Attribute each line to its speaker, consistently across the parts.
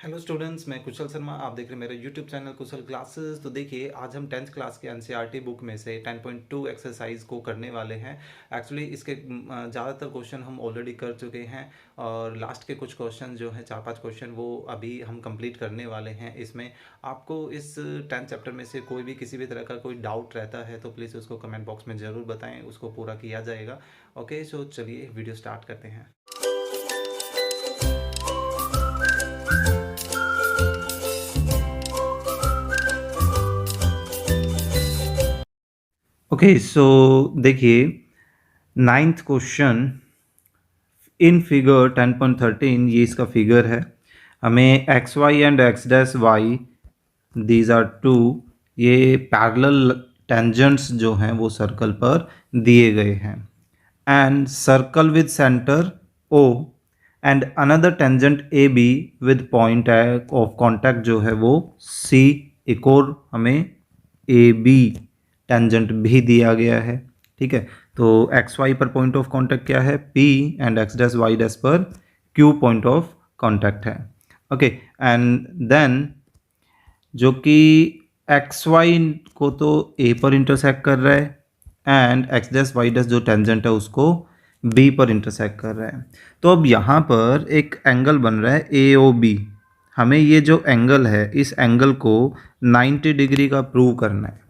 Speaker 1: Hello students, मैं कुशल शर्मा। आप देख रहे हैं मेरा यूट्यूब चैनल कुशल क्लासेस। तो देखिए, आज हम 10th क्लास के एनसीईआरटी बुक में से 10.2 एक्सरसाइज को करने वाले हैं। एक्चुअली इसके ज़्यादातर क्वेश्चन हम ऑलरेडी कर चुके हैं और लास्ट के कुछ क्वेश्चन जो हैं 4-5 क्वेश्चन वो अभी हम कंप्लीट करने वाले हैं। इसमें आपको इस 10th चैप्टर में से कोई भी किसी भी तरह का कोई डाउट रहता है तो प्लीज़ उसको कमेंट बॉक्स में ज़रूर बताएँ, उसको पूरा किया जाएगा। ओके, सो चलिए वीडियो स्टार्ट करते हैं। ओके, सो देखिए, 9th क्वेश्चन इन फिगर 10.13, ये इसका फिगर है। हमें X Y and X dash Y these are two, ये पैरेलल टेंजेंट्स जो हैं वो सर्कल पर दिए गए हैं। And circle with centre O and another tangent A B with point of contact जो है वो सी। एक और हमें ए बी टेंजेंट भी दिया गया है। ठीक है, तो एक्स वाई पर पॉइंट ऑफ कॉन्टैक्ट क्या है, P, and X dash Y dash पर क्यू पॉइंट ऑफ कॉन्टैक्ट है। ओके, एंड देन जो कि एक्स वाई को तो ए पर इंटरसेक्ट कर रहा है and X dash Y dash जो टेंजेंट है उसको बी पर इंटरसेक्ट कर रहा है। तो अब यहाँ पर एक एंगल बन रहा है ए ओ बी। हमें ये जो एंगल है इस एंगल को 90 डिग्री का प्रूव करना है।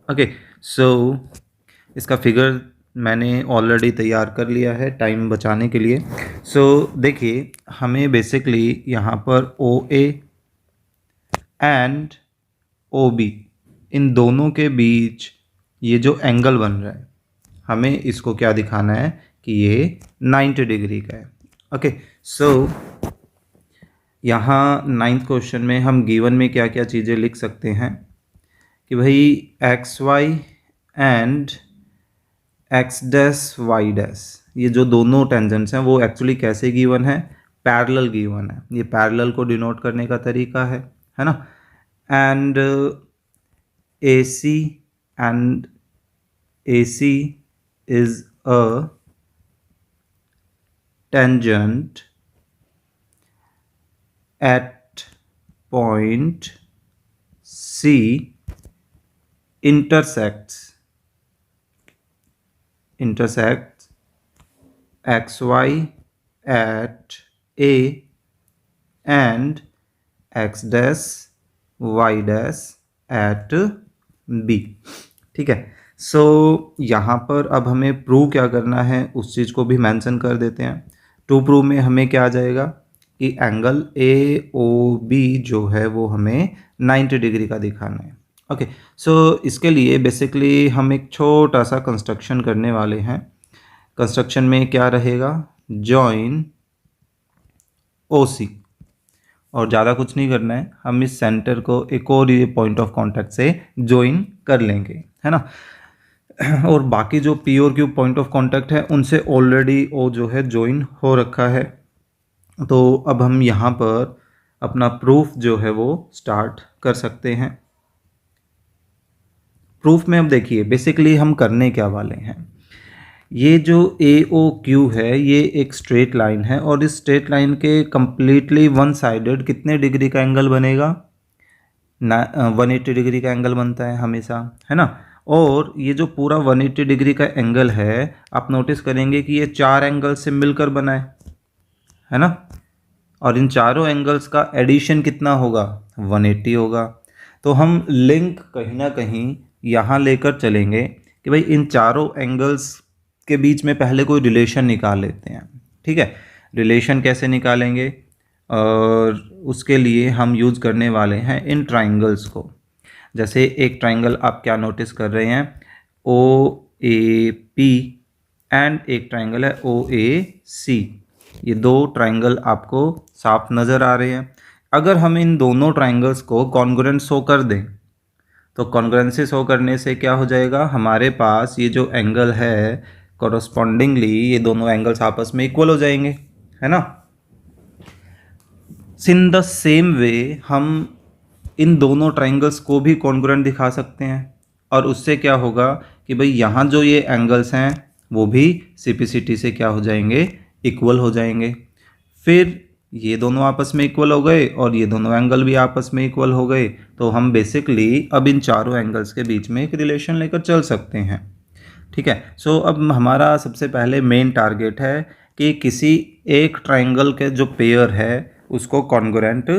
Speaker 1: ओके, सो इसका फिगर मैंने ऑलरेडी तैयार कर लिया है टाइम बचाने के लिए। सो देखिए, हमें बेसिकली यहाँ पर ओ ए एंड ओ बी, इन दोनों के बीच ये जो एंगल बन रहा है हमें इसको क्या दिखाना है कि ये 90 डिग्री का है। ओके, सो यहाँ 9th क्वेश्चन में हम गिवन में क्या क्या चीज़ें लिख सकते हैं कि भाई X Y and X dash Y dash, ये जो दोनों टेंजेंट्स हैं वो एक्चुअली कैसे गिवन है, पैरेलल गिवन है। ये पैरेलल को डिनोट करने का तरीका है ना। And A C and A C is a tangent at point C intersects xy at a and x dash y dash at b। ठीक है, सो यहाँ पर अब हमें प्रूव क्या करना है उस चीज़ को भी मेंशन कर देते हैं। टू प्रूव में हमें क्या आ जाएगा कि एंगल ए ओ बी जो है वो हमें 90 डिग्री का दिखाना है। ओके, सो इसके लिए बेसिकली हम एक छोटा सा कंस्ट्रक्शन करने वाले हैं। कंस्ट्रक्शन में क्या रहेगा, जॉइन ओ सी, और ज़्यादा कुछ नहीं करना है, हम इस सेंटर को एक और ये पॉइंट ऑफ कांटेक्ट से जॉइन कर लेंगे, है ना। और बाकी जो पी और क्यू पॉइंट ऑफ कांटेक्ट है उनसे ऑलरेडी ओ जो है जॉइन हो रखा है। तो अब हम यहाँ पर अपना प्रूफ जो है वो स्टार्ट कर सकते हैं। प्रूफ में अब देखिए बेसिकली हम करने क्या वाले हैं, ये जो ए ओ क्यू है ये एक स्ट्रेट लाइन है और इस स्ट्रेट लाइन के कंप्लीटली वन साइडेड कितने डिग्री का एंगल बनेगा, 180 डिग्री का एंगल बनता है हमेशा, है ना। और ये जो पूरा 180 डिग्री का एंगल है आप नोटिस करेंगे कि ये 4 एंगल से मिलकर बना है ना। और इन चारों एंगल्स का एडिशन कितना होगा, 180 होगा। तो हम लिंक कहीं ना कहीं यहाँ लेकर चलेंगे कि भाई इन चारों एंगल्स के बीच में पहले कोई रिलेशन निकाल लेते हैं। ठीक है, रिलेशन कैसे निकालेंगे, और उसके लिए हम यूज़ करने वाले हैं इन ट्राइंगल्स को। जैसे एक ट्राइंगल आप क्या नोटिस कर रहे हैं, ओ ए पी, एंड एक ट्राइंगल है ओ ए सी। ये दो ट्राइंगल आपको साफ नज़र आ रहे हैं। अगर हम इन दोनों ट्राइंगल्स को कॉन्ग्रुएंट शो कर दें तो कॉन्ग्रुएंसी शो करने से क्या हो जाएगा, हमारे पास ये जो एंगल है कॉरस्पॉन्डिंगली ये दोनों एंगल्स आपस में इक्वल हो जाएंगे, है ना। इन द सेम वे हम इन दोनों ट्राइंगल्स को भी कॉन्ग्रुएंट दिखा सकते हैं और उससे क्या होगा कि भाई यहाँ जो ये एंगल्स हैं वो भी सिपिसिटी से क्या हो जाएंगे, इक्वल हो जाएंगे। फिर ये दोनों आपस में इक्वल हो गए और ये दोनों एंगल भी आपस में इक्वल हो गए। तो हम बेसिकली अब इन चारों एंगल्स के बीच में एक रिलेशन लेकर चल सकते हैं। ठीक है, सो अब हमारा सबसे पहले मेन टारगेट है कि किसी एक ट्राइंगल के जो पेयर है उसको कॉन्ग्रुएंट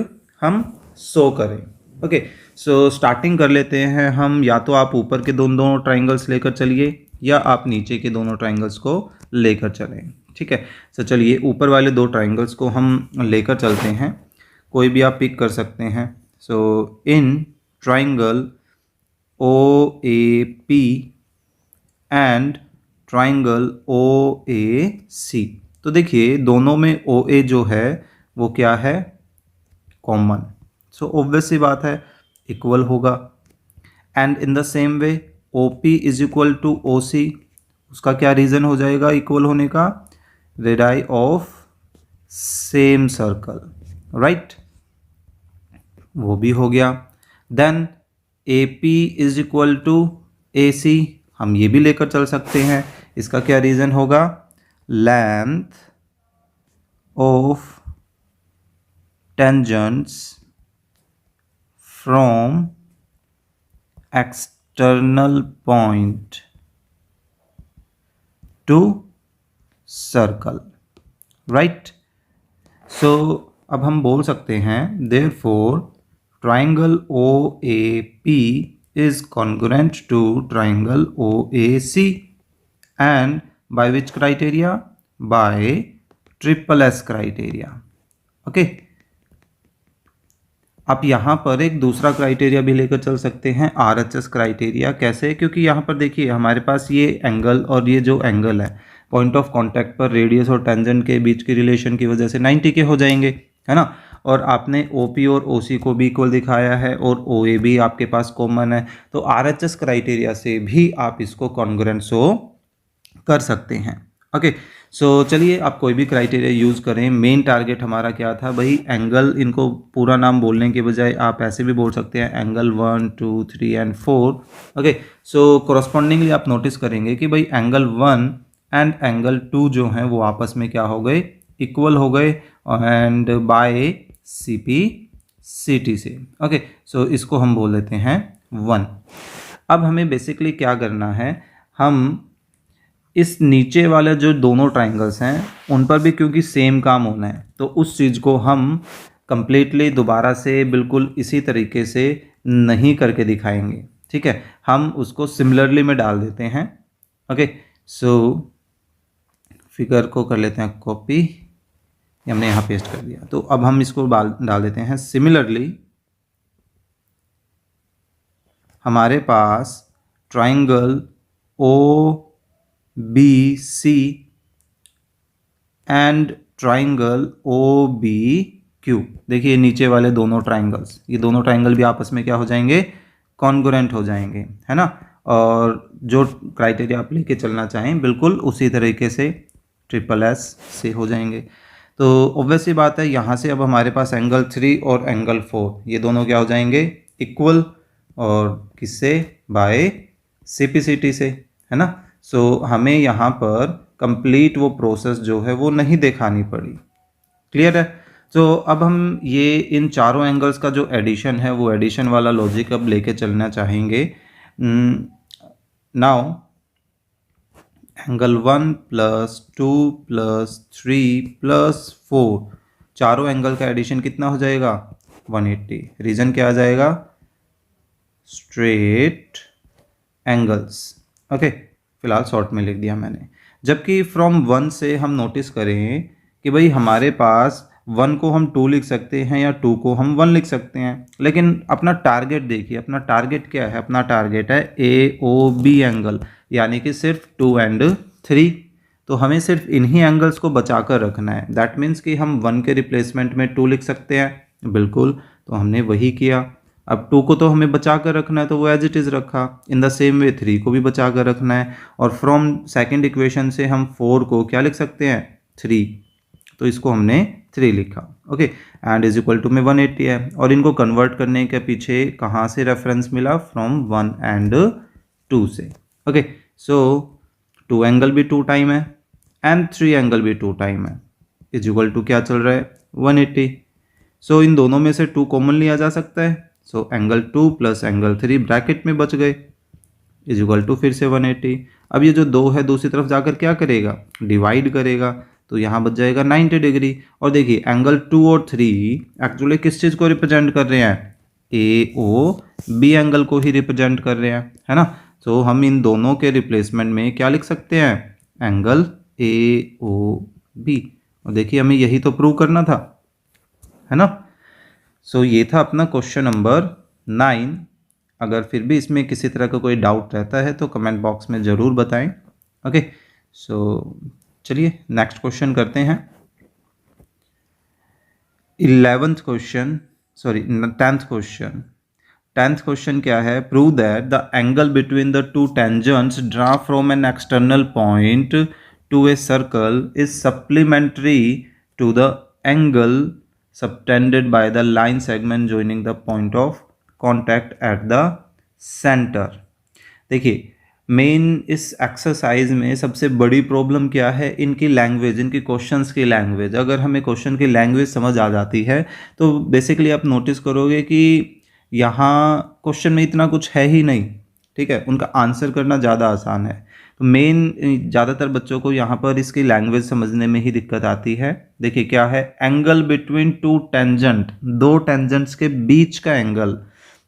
Speaker 1: हम शो करें। ओके, सो स्टार्टिंग कर लेते हैं हम। या तो आप ऊपर के दोनों ट्राइंगल्स लेकर चलिए या आप नीचे के दोनों ट्राइंगल्स को लेकर चलें। ठीक है, सो चलिए ऊपर वाले दो ट्राइंगल्स को हम लेकर चलते हैं। कोई भी आप पिक कर सकते हैं। So in triangle O A P and triangle O A C, तो देखिए दोनों में ओ ए जो है वो क्या है, कॉमन। सो ऑब्वियस सी बात है, इक्वल होगा। And in the same way O P is equal to O C, उसका क्या रीज़न हो जाएगा इक्वल होने का, radii of same circle, right, वो भी हो गया। Then A P is equal to A C, हम ये भी लेकर चल सकते हैं। इसका क्या रीज़न होगा, length of tangents from external point to circle, right. So अब हम बोल सकते हैं therefore triangle O A P is congruent to triangle OAC and by which criteria, by triple S criteria। Okay, आप यहाँ पर एक दूसरा क्राइटेरिया भी लेकर चल सकते हैं, RHS क्राइटेरिया। कैसे, क्योंकि यहाँ पर देखिए हमारे पास ये एंगल और ये जो एंगल है पॉइंट ऑफ कांटेक्ट पर रेडियस और टेंजेंट के बीच की रिलेशन की वजह से 90 के हो जाएंगे, है ना। और आपने OP और OC को भी इक्वल दिखाया है और OA भी आपके पास कॉमन है, तो RHS क्राइटेरिया से भी आप इसको कॉन्ग्रुएंट शो कर सकते हैं। ओके, सो चलिए आप कोई भी क्राइटेरिया यूज़ करें। मेन टारगेट हमारा क्या था भाई, एंगल, इनको पूरा नाम बोलने के बजाय आप ऐसे भी बोल सकते हैं angle 1 2 3 and 4। Okay, so correspondingly आप नोटिस करेंगे कि भाई एंगल 1 एंड एंगल 2 जो हैं वो आपस में क्या हो गए, इक्वल हो गए, एंड बाय CP CT से। ओके, सो इसको हम बोल देते हैं 1। अब हमें बेसिकली क्या करना है, हम इस नीचे वाले जो दोनों ट्राइंगल्स हैं उन पर भी क्योंकि सेम काम होना है, तो उस चीज़ को हम कंप्लीटली दोबारा से बिल्कुल इसी तरीके से नहीं करके दिखाएंगे। ठीक है, हम उसको सिमिलरली में डाल देते हैं। ओके, सो फिगर को कर लेते हैं कॉपी, हमने यहाँ पेस्ट कर दिया। तो अब हम इसको डाल देते हैं सिमिलरली। हमारे पास triangle OBC and triangle OBQ, देखिए नीचे वाले दोनों ट्राइंगल्स, ये दोनों ट्राइंगल भी आपस में क्या हो जाएंगे, कॉन्ग्रुएंट हो जाएंगे, है ना। और जो क्राइटेरिया आप लेके चलना चाहें बिल्कुल उसी तरीके से ट्रिपल S से हो जाएंगे। तो ऑब्वियस सी बात है, यहाँ से अब हमारे पास एंगल 3 और एंगल 4 ये दोनों क्या हो जाएंगे, इक्वल, और किससे, बाय CP CT से, है ना। सो हमें यहाँ पर कंप्लीट वो प्रोसेस जो है वो नहीं दिखानी पड़ी। क्लियर है। तो अब हम ये इन चारों एंगल्स का जो एडिशन है वो एडिशन वाला लॉजिक अब लेके चलना चाहेंगे। नाउ एंगल 1 + 2 + 3 + 4, चारों एंगल का एडिशन कितना हो जाएगा, 180। रीजन क्या आ जाएगा, स्ट्रेट एंगल्स। ओके, फिलहाल शॉर्ट में लिख दिया मैंने। जबकि फ्रॉम 1 से हम नोटिस करें कि भाई हमारे पास 1 को हम 2 लिख सकते हैं या 2 को हम 1 लिख सकते हैं, लेकिन अपना टारगेट देखिए, अपना टारगेट क्या है, अपना टारगेट है AOB एंगल, यानी कि सिर्फ 2 एंड 3। तो हमें सिर्फ इन्हीं एंगल्स को बचा कर रखना है। दैट मीन्स कि हम 1 के रिप्लेसमेंट में 2 लिख सकते हैं, बिल्कुल, तो हमने वही किया। अब 2 को तो हमें बचा कर रखना है तो वो एज इट इज़ रखा। इन द सेम वे 3 को भी बचा कर रखना है, और फ्रॉम सेकेंड इक्वेशन से हम 4 को क्या लिख सकते हैं, 3, तो इसको हमने 3 लिखा। Okay, and is equal to में 180 है, और इनको कन्वर्ट करने के पीछे कहाँ से रेफरेंस मिला, फ्रॉम 1 एंड 2 से। ओके, सो 2 एंगल भी 2 टाइम है एंड 3 एंगल भी 2 टाइम है, इज इक्वल टू क्या चल रहा है, 180। सो इन दोनों में से 2 कॉमन लिया जा सकता है, so angle 2 plus angle 3 bracket में बच गए इज इक्वल टू फिर से 180। अब ये जो 2 है दूसरी तरफ जाकर क्या करेगा, डिवाइड करेगा, तो यहाँ बच जाएगा 90 डिग्री। और देखिए एंगल 2 और 3 एक्चुअली किस चीज़ को रिप्रेजेंट कर रहे हैं, ए ओ बी एंगल को ही रिप्रेजेंट कर रहे हैं, है ना। तो हम इन दोनों के रिप्लेसमेंट में क्या लिख सकते हैं, एंगल ए ओ बी। और देखिए हमें यही तो प्रूव करना था, है ना। सो ये था अपना क्वेश्चन नंबर 9। अगर फिर भी इसमें किसी तरह का कोई डाउट रहता है तो कमेंट बॉक्स में ज़रूर बताएं। ओके, सो चलिए नेक्स्ट क्वेश्चन करते हैं। 11th question, sorry 10th question. 10th question क्या है, prove that the angle between the two tangents draw from an external point to a circle is supplementary to the angle subtended by the line segment joining the point of contact at the center। देखिए main इस exercise में सबसे बड़ी problem क्या है, इनकी language, इनकी questions की लैंग्वेज। अगर हमें क्वेश्चन की लैंग्वेज समझ आ जाती है तो बेसिकली आप नोटिस करोगे कि यहाँ क्वेश्चन में इतना कुछ है ही नहीं, ठीक है, उनका आंसर करना ज़्यादा आसान है। तो मेन ज़्यादातर बच्चों को यहाँ पर इसकी लैंग्वेज समझने में ही दिक्कत आती है। देखिए क्या है, एंगल बिटवीन टू टेंजेंट, दो टेंजेंट्स के बीच का एंगल।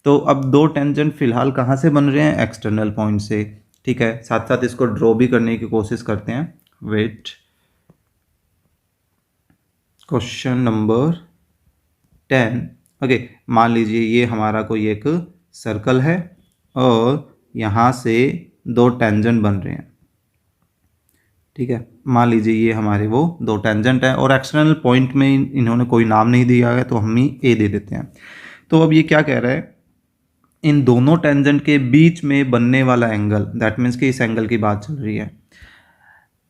Speaker 1: तो अब दो टेंजेंट फिलहाल कहाँ से बन रहे हैं, एक्सटर्नल पॉइंट से, ठीक है। साथ साथ इसको ड्रॉ भी करने की कोशिश करते हैं। Wait, question number 10। ओके, मान लीजिए ये हमारा कोई एक सर्कल है और यहाँ से दो टेंजेंट बन रहे हैं, ठीक है। मान लीजिए ये हमारे वो दो टेंजेंट है और एक्सटर्नल पॉइंट में इन्होंने कोई नाम नहीं दिया है तो हम ही ए दे देते हैं। तो अब ये क्या कह रहा है, इन दोनों टेंजेंट के बीच में बनने वाला एंगल, दैट मीन्स कि इस एंगल की बात चल रही है।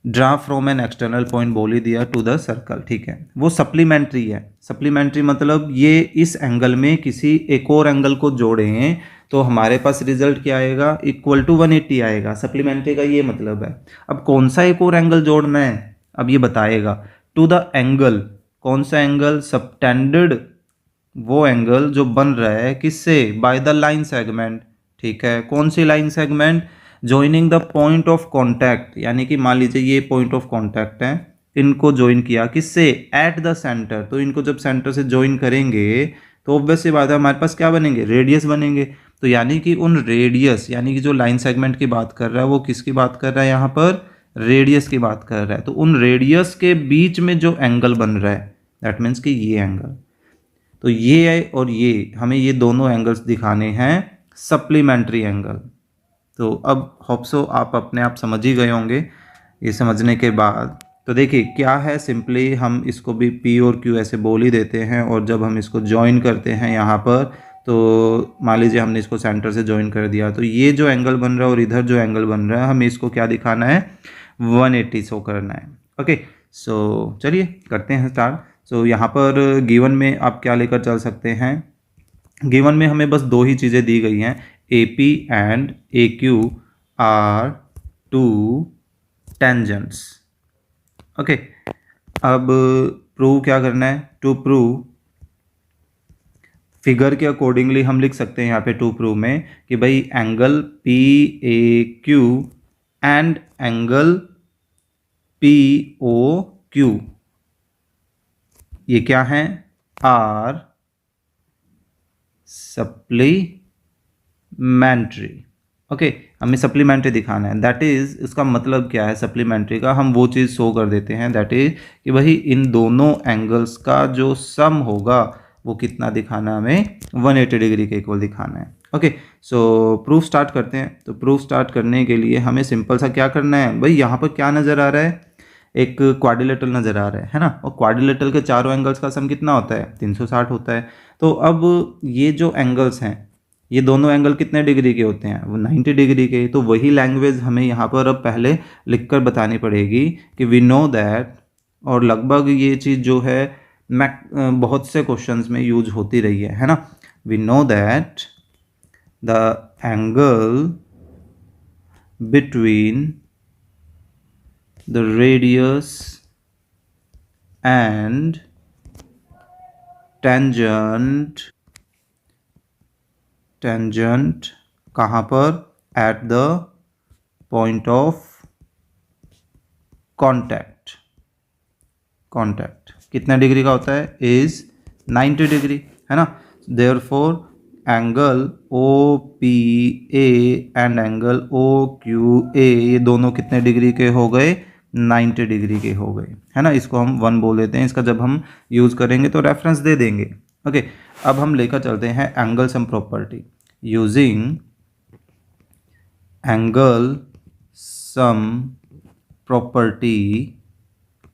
Speaker 1: Draw from an external point बोल ही दिया टू द सर्कल, ठीक है। वो सप्लीमेंट्री है, सप्लीमेंट्री मतलब ये इस एंगल में किसी एक और एंगल को जोड़ें तो हमारे पास रिजल्ट क्या आएगा, इक्वल टू 180 आएगा। सप्लीमेंट्री का ये मतलब है। अब कौन सा एक और एंगल जोड़ना है, अब ये बताएगा। टू द एंगल, कौन सा एंगल, सबटेंडेड, वो एंगल जो बन रहा है किससे, बाय द लाइन सेगमेंट, ठीक है। कौन सी line segment, joining the point of contact, यानी कि मान लीजिए ये पॉइंट ऑफ कॉन्टैक्ट है, इनको ज्वाइन किया किससे, एट द सेंटर। तो इनको जब सेंटर से ज्वाइन करेंगे तो ऑब्वियस सी बात है हमारे पास क्या बनेंगे, रेडियस बनेंगे। तो यानी कि उन रेडियस, यानी कि जो लाइन सेगमेंट की बात कर रहा है वो किसकी बात कर रहा है, यहाँ पर रेडियस की बात कर रहा है। तो उन रेडियस के बीच में जो एंगल बन रहा है दैट मीन्स कि ये एंगल। तो ये है और ये, हमें ये दोनों एंगल्स दिखाने हैं सप्लीमेंट्री एंगल। तो अब होप्सो आप अपने आप समझ ही गए होंगे। ये समझने के बाद तो देखिए क्या है, सिंपली हम इसको भी पी और क्यू ऐसे बोल ही देते हैं। और जब हम इसको ज्वाइन करते हैं यहाँ पर, तो मान लीजिए हमने इसको सेंटर से ज्वाइन कर दिया, तो ये जो एंगल बन रहा है और इधर जो एंगल बन रहा है हमें इसको क्या दिखाना है, 180 शो करना है। ओके, सो चलिए करते हैं स्टार्ट। सो यहाँ पर गिवन में आप क्या लेकर चल सकते हैं, गिवन में हमें बस दो ही चीज़ें दी गई हैं, AP and AQ are two tangents. Okay, अब प्रूव क्या करना है, टू प्रूव फिगर के अकॉर्डिंगली हम लिख सकते हैं यहाँ पे टू प्रूव में कि भाई angle PAQ and angle POQ ये क्या है, आर सप्लीमेंट्री। ओके, हमें सप्लीमेंट्री दिखाना है, दैट इज इसका मतलब क्या है सप्लीमेंट्री का, हम वो चीज़ शो कर देते हैं, दैट इज कि भाई इन दोनों एंगल्स का जो सम होगा वो कितना दिखाना है, हमें 180 डिग्री के इक्वल दिखाना है। ओके, सो प्रूफ स्टार्ट करते हैं। तो प्रूफ स्टार्ट करने के लिए हमें सिंपल सा क्या करना है, भाई यहाँ पर क्या नज़र आ रहा है, एक क्वाड्रिलेटरल नज़र आ रहा है ना। और क्वाड्रिलेटरल के चारों एंगल्स का सम कितना होता है, 360 होता है। तो अब ये जो एंगल्स हैं ये दोनों एंगल कितने डिग्री के होते हैं, वो 90 डिग्री के। तो वही लैंग्वेज हमें यहाँ पर अब पहले लिखकर बतानी पड़ेगी कि वी नो दैट, और लगभग ये चीज़ जो है बहुत से क्वेश्चंस में यूज होती रही है ना। We know that the angle between the radius and tangent tangent कहाँ पर? At the point of contact. Contact कितना डिग्री का होता है? इज 90 डिग्री, है ना। Therefore angle O P A and angle O Q A ये दोनों कितने डिग्री के हो गए? 90 डिग्री के हो गए, है ना। इसको हम 1 बोल देते हैं, इसका जब हम यूज़ करेंगे तो रेफरेंस दे देंगे। ओके, अब हम लेकर चलते हैं angle sum property. Using angle sum property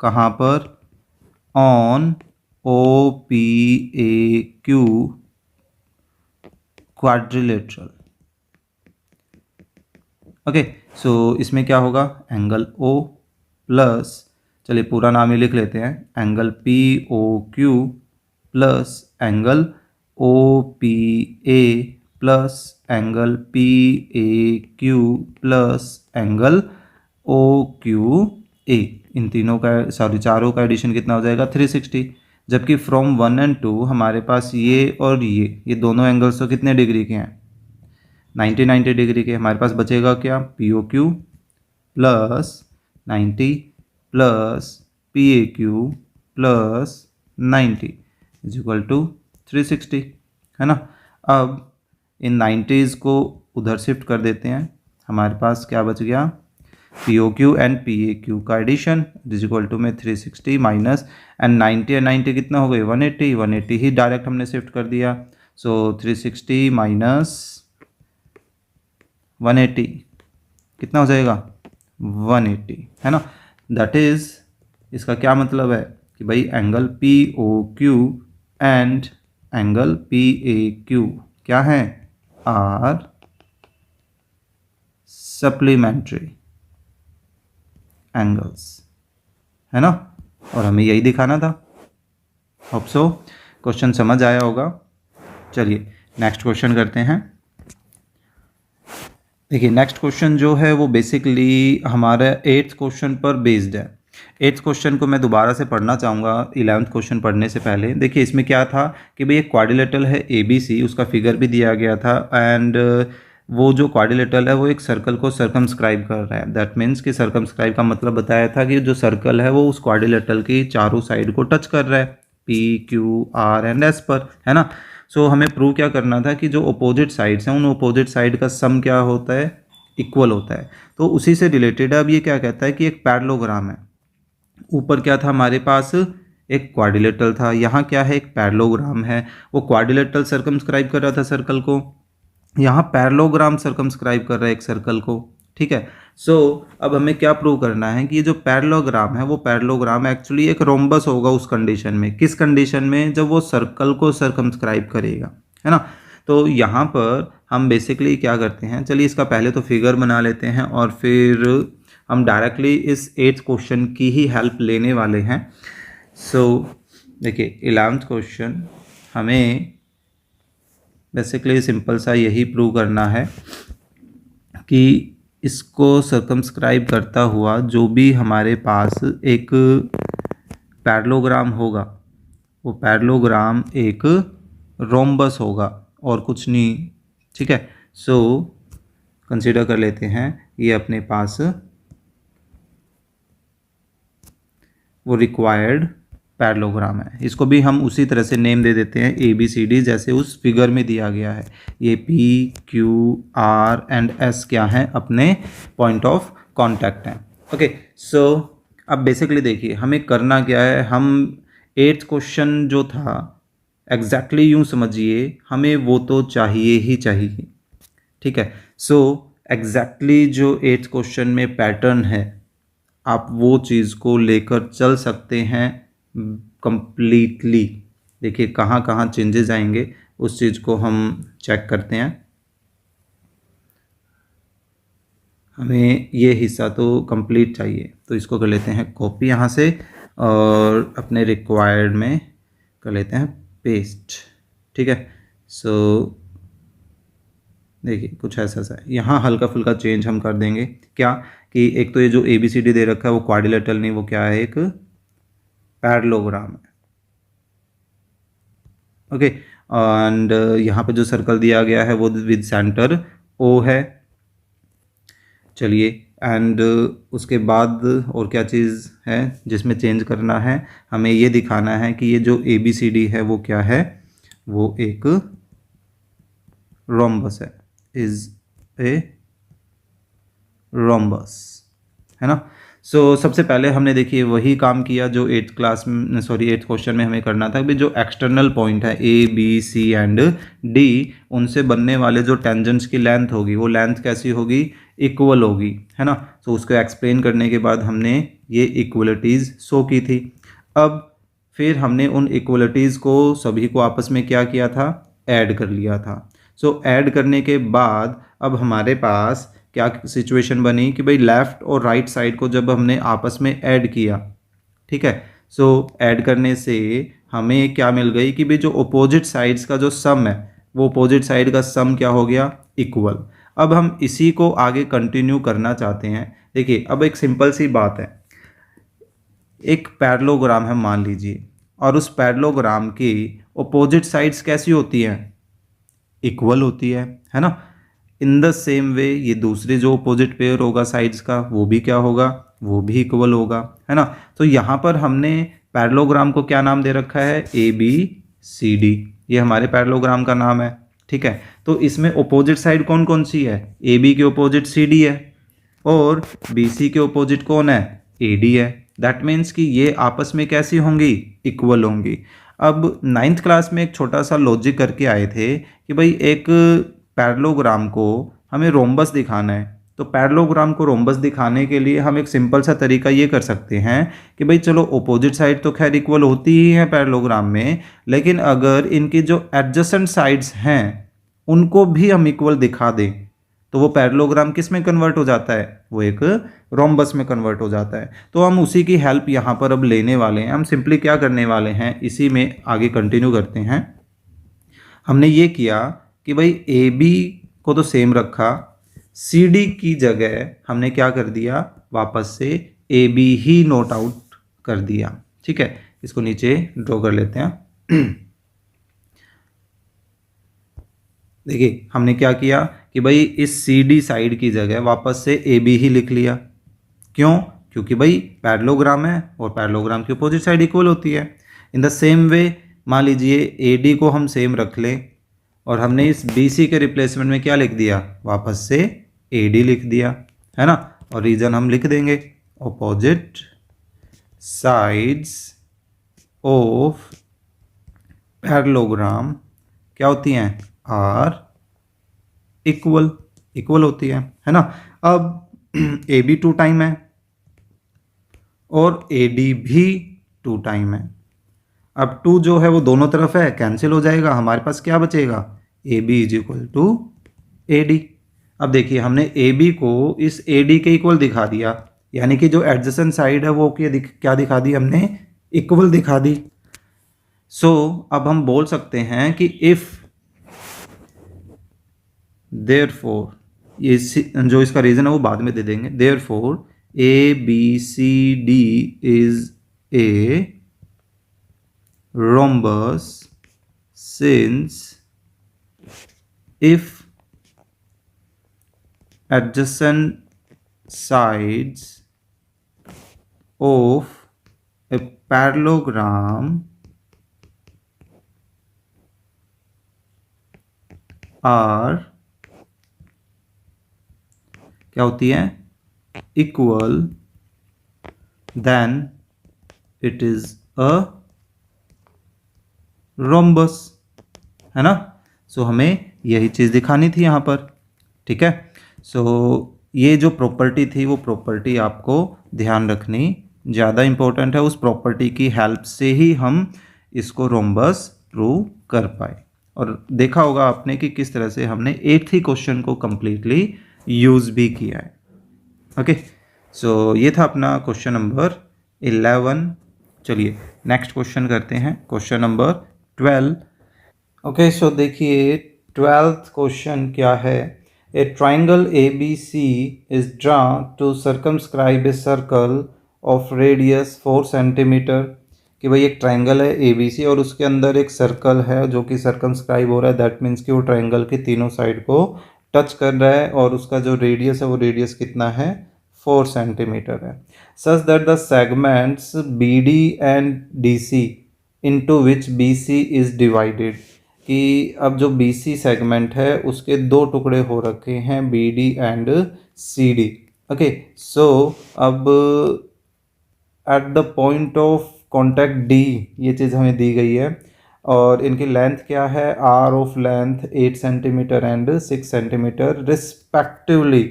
Speaker 1: कहाँ पर? On O P A Q quadrilateral. Okay, so इसमें क्या होगा? एंगल ओ प्लस, चलिए पूरा नाम ही लिख लेते हैं, angle P O Q plus angle O P A plus angle P A Q plus angle O Q A. इन तीनों का चारों का एडिशन कितना हो जाएगा? 360। जबकि फ्रॉम 1 एंड 2 हमारे पास ये और ये दोनों एंगल्स तो कितने डिग्री के हैं? 90 डिग्री के। हमारे पास बचेगा क्या? P O Q plus 90 plus P A Q plus 90 is equal to 360, है ना। अब इन 90s को उधर शिफ्ट कर देते हैं, हमारे पास क्या बच गया? P O Q and P A Q का एडिशन इज इक्वल टू में 360 माइनस एंड 90 एंड 90 कितना हो गए? 180। 180 ही डायरेक्ट हमने शिफ्ट कर दिया, सो 360 माइनस 180 कितना हो जाएगा? 180, है ना। दैट इज, इसका क्या मतलब है कि भाई angle P O Q and angle P A Q क्या है? आर सप्लीमेंट्री एंगल्स, है ना। और हमें यही दिखाना था। होप सो क्वेश्चन समझ आया होगा। चलिए नेक्स्ट क्वेश्चन करते हैं। देखिए नेक्स्ट क्वेश्चन जो है वो बेसिकली हमारे 8th क्वेश्चन पर बेस्ड है। 8th क्वेश्चन को मैं दोबारा से पढ़ना चाहूँगा 11th क्वेश्चन पढ़ने से पहले। देखिए इसमें क्या था कि भाई एक क्वाड्रिलेटरल है ABC, उसका फिगर भी दिया गया था एंड वो जो क्वाड्रिलेटरल है वो एक सर्कल को सर्कमस्क्राइब कर रहा है। दैट मीन्स कि सर्कमस्क्राइब का मतलब बताया था कि जो सर्कल है वो उस क्वाड्रिलेटरल की चारों साइड को टच कर रहा है, P Q R and S पर, है ना। सो हमें प्रूव क्या करना था कि जो अपोजिट साइड्स हैं उन अपोजिट साइड का सम क्या होता है? इक्वल होता है। तो उसी से रिलेटेड अब ये क्या कहता है कि एक पैरेललोग्राम है। ऊपर क्या था हमारे पास? एक क्वाड्रिलेटरल था, यहाँ क्या है? एक पैरेललोग्राम है। वो क्वाड्रिलेटरल सर्कमस्क्राइब कर रहा था सर्कल को, यहाँ पैरेललोग्राम सर्कमस्क्राइब कर रहा है एक सर्कल को, ठीक है। सो अब हमें क्या प्रूव करना है कि ये जो पैरेललोग्राम है वो पैरेललोग्राम एक्चुअली एक रोम्बस होगा उस कंडीशन में। किस कंडीशन में? जब वो सर्कल को सर्कमस्क्राइब करेगा, है ना। तो यहाँ पर हम बेसिकली क्या करते हैं, चलिए इसका पहले तो फिगर बना लेते हैं और फिर हम डायरेक्टली इस 8th क्वेश्चन की ही हेल्प लेने वाले हैं। सो देखिए 11th क्वेश्चन हमें बेसिकली सिंपल सा यही प्रूव करना है कि इसको सर्कमस्क्राइब करता हुआ जो भी हमारे पास एक पैरेललोग्राम होगा वो पैरेललोग्राम एक रोम्बस होगा और कुछ नहीं, ठीक है। सो कंसीडर कर लेते हैं ये अपने पास वो रिक्वायर्ड पैरेललोग्राम है। इसको भी हम उसी तरह से नेम दे देते हैं ABCD जैसे उस फिगर में दिया गया है। ये P Q R and S क्या हैं? अपने पॉइंट ऑफ कांटेक्ट हैं। ओके, सो अब बेसिकली देखिए हमें करना क्या है। हम 8th क्वेश्चन जो था एग्जैक्टली यूँ समझिए, हमें वो तो चाहिए ही चाहिए, ठीक है। सो एग्जैक्टली जो 8th क्वेश्चन में पैटर्न है आप वो चीज़ को लेकर चल सकते हैं कंप्लीटली। देखिए कहाँ कहाँ चेंजेस आएंगे उस चीज़ को हम चेक करते हैं। हमें ये हिस्सा तो कंप्लीट चाहिए, तो इसको कर लेते हैं कॉपी यहाँ से और अपने रिक्वायर्ड में कर लेते हैं पेस्ट, ठीक है। सो देखिए कुछ ऐसा सा है, यहाँ हल्का फुल्का चेंज हम कर देंगे। क्या कि एक तो ये जो ABCD दे रखा है वो क्वाड्रिलेटरल नहीं, वो क्या है? एक पैरेललोग्राम है। ओके, एंड यहाँ पे जो सर्कल दिया गया है वो विद सेंटर ओ है। चलिए, एंड उसके बाद और क्या चीज़ है जिसमें चेंज करना है, हमें ये दिखाना है कि ये जो ए बी सी डी है वो क्या है, वो एक रोम्बस है, इज ए रोम्बस, है ना। सबसे पहले हमने देखिए वही काम किया जो एट्थ क्लास में, सॉरी एट्थ क्वेश्चन में हमें करना था कि जो एक्सटर्नल पॉइंट है A B C and D, उनसे बनने वाले जो टेंजेंट्स की लेंथ होगी वो लेंथ कैसी होगी, इक्वल होगी, है ना। उसको एक्सप्लेन करने के बाद हमने ये इक्वलिटीज़ शो की थी। अब फिर हमने उन इक्वलिटीज़ को सभी को आपस में क्या किया था, ऐड कर लिया था। ऐड करने के बाद अब हमारे पास क्या सिचुएशन बनी कि भाई लेफ़्ट और राइट साइड को जब हमने आपस में ऐड किया, ठीक है, ऐड करने से हमें क्या मिल गई कि भाई जो अपोजिट साइड्स का जो सम है वो अपोजिट साइड का सम क्या हो गया, इक्वल। अब हम इसी को आगे कंटिन्यू करना चाहते हैं। देखिए अब एक सिंपल सी बात है, एक पैरेललोग्राम है मान लीजिए, और उस पैरेललोग्राम की अपोजिट साइड्स कैसी होती हैं, इक्वल होती है ना। इन द सेम वे ये दूसरे जो अपोजिट पेयर होगा साइड्स का वो भी क्या होगा, वो भी इक्वल होगा, है ना। यहाँ पर हमने पैरेललोग्राम को क्या नाम दे रखा है, ए बी सी डी, ये हमारे पैरेललोग्राम का नाम है, ठीक है। इसमें अपोजिट साइड कौन कौन सी है, ए बी के अपोजिट सी डी है, और बी सी के अपोजिट कौन है, ए डी है। दैट मीन्स कि ये आपस में कैसी होंगी, इक्वल होंगी। अब नाइन्थ क्लास में एक छोटा सा लॉजिक करके आए थे कि भाई एक पैरेललोग्राम को हमें रोम्बस दिखाना है, तो पैरेललोग्राम को रोम्बस दिखाने के लिए हम एक सिंपल सा तरीका ये कर सकते हैं कि भाई चलो अपोजिट साइड तो खैर इक्वल होती ही है पैरेललोग्राम में, लेकिन अगर इनकी जो एडजेसेंट साइड्स हैं उनको भी हम इक्वल दिखा दें तो वो पैरेललोग्राम किस में कन्वर्ट हो जाता है, वो एक रोम्बस में कन्वर्ट हो जाता है। तो हम उसी की हेल्प यहाँ पर अब लेने वाले हैं। हम सिंपली क्या करने वाले हैं, इसी में आगे कंटिन्यू करते हैं। हमने ये किया कि भाई ए बी को तो सेम रखा, सी डी की जगह हमने क्या कर दिया, वापस से ए बी ही नोट आउट कर दिया, ठीक है। इसको नीचे ड्रॉ कर लेते हैं। देखिए हमने क्या किया कि भाई इस सी डी साइड की जगह वापस से ए बी ही लिख लिया। क्यों, क्योंकि भाई पैरेललोग्राम है और पैरेललोग्राम की अपोजिट साइड इक्वल होती है। इन द सेम वे मान लीजिए ए डी को हम सेम रख लें और हमने इस बी सी के रिप्लेसमेंट में क्या लिख दिया, वापस से ए डी लिख दिया, है ना। और रीजन हम लिख देंगे, अपोजिट साइड्स ऑफ पैरेललोग्राम क्या होती हैं, आर इक्वल, इक्वल होती है ना। अब ए बी 2 टाइम है और ए डी भी 2 टाइम है। अब 2 जो है वो दोनों तरफ है, कैंसिल हो जाएगा, हमारे पास क्या बचेगा, A B is equal to A D. अब देखिए हमने ए बी को इस ए डी के इक्वल दिखा दिया, यानी कि जो एडजेसेंट साइड है वो क्या दिखा दी हमने, इक्वल दिखा दी। अब हम बोल सकते हैं कि इफ देयरफॉर, ये जो इसका रीजन है वो बाद में दे देंगे, therefore A B C D is a rhombus since if adjacent sides of a parallelogram are क्या होती है, equal, then it is a rhombus, है ना। हमें यही चीज़ दिखानी थी यहाँ पर, ठीक है। ये जो प्रॉपर्टी थी वो प्रॉपर्टी आपको ध्यान रखनी ज़्यादा इम्पोर्टेंट है। उस प्रॉपर्टी की हेल्प से ही हम इसको रोम्बस प्रूव कर पाए, और देखा होगा आपने कि किस तरह से हमने 8th ही क्वेश्चन को कम्प्लीटली यूज़ भी किया है। ओके, ये था अपना क्वेश्चन नंबर 11। चलिए नेक्स्ट क्वेश्चन करते हैं, क्वेश्चन नंबर 12। ओके, देखिए 12th क्वेश्चन क्या है, a triangle A B C is drawn to circumscribe a circle of radius 4 centimetre, कि भाई एक ट्रायंगल है ABC और उसके अंदर एक सर्कल है जो कि सर्कमस्क्राइब हो रहा है, दैट मीन्स कि वो ट्रायंगल के तीनों साइड को टच कर रहा है और उसका जो रेडियस है वो रेडियस कितना है 4 सेंटीमीटर है। Such that the segments BD and DC into which BC is divided, कि अब जो BC सेगमेंट है उसके दो टुकड़े हो रखे हैं BD and CD। Okay, so अब eight the point of contact D ये चीज़ हमें दी गई है और इनकी लेंथ क्या है, are of length 8 centimetre and 6 centimetre respectively.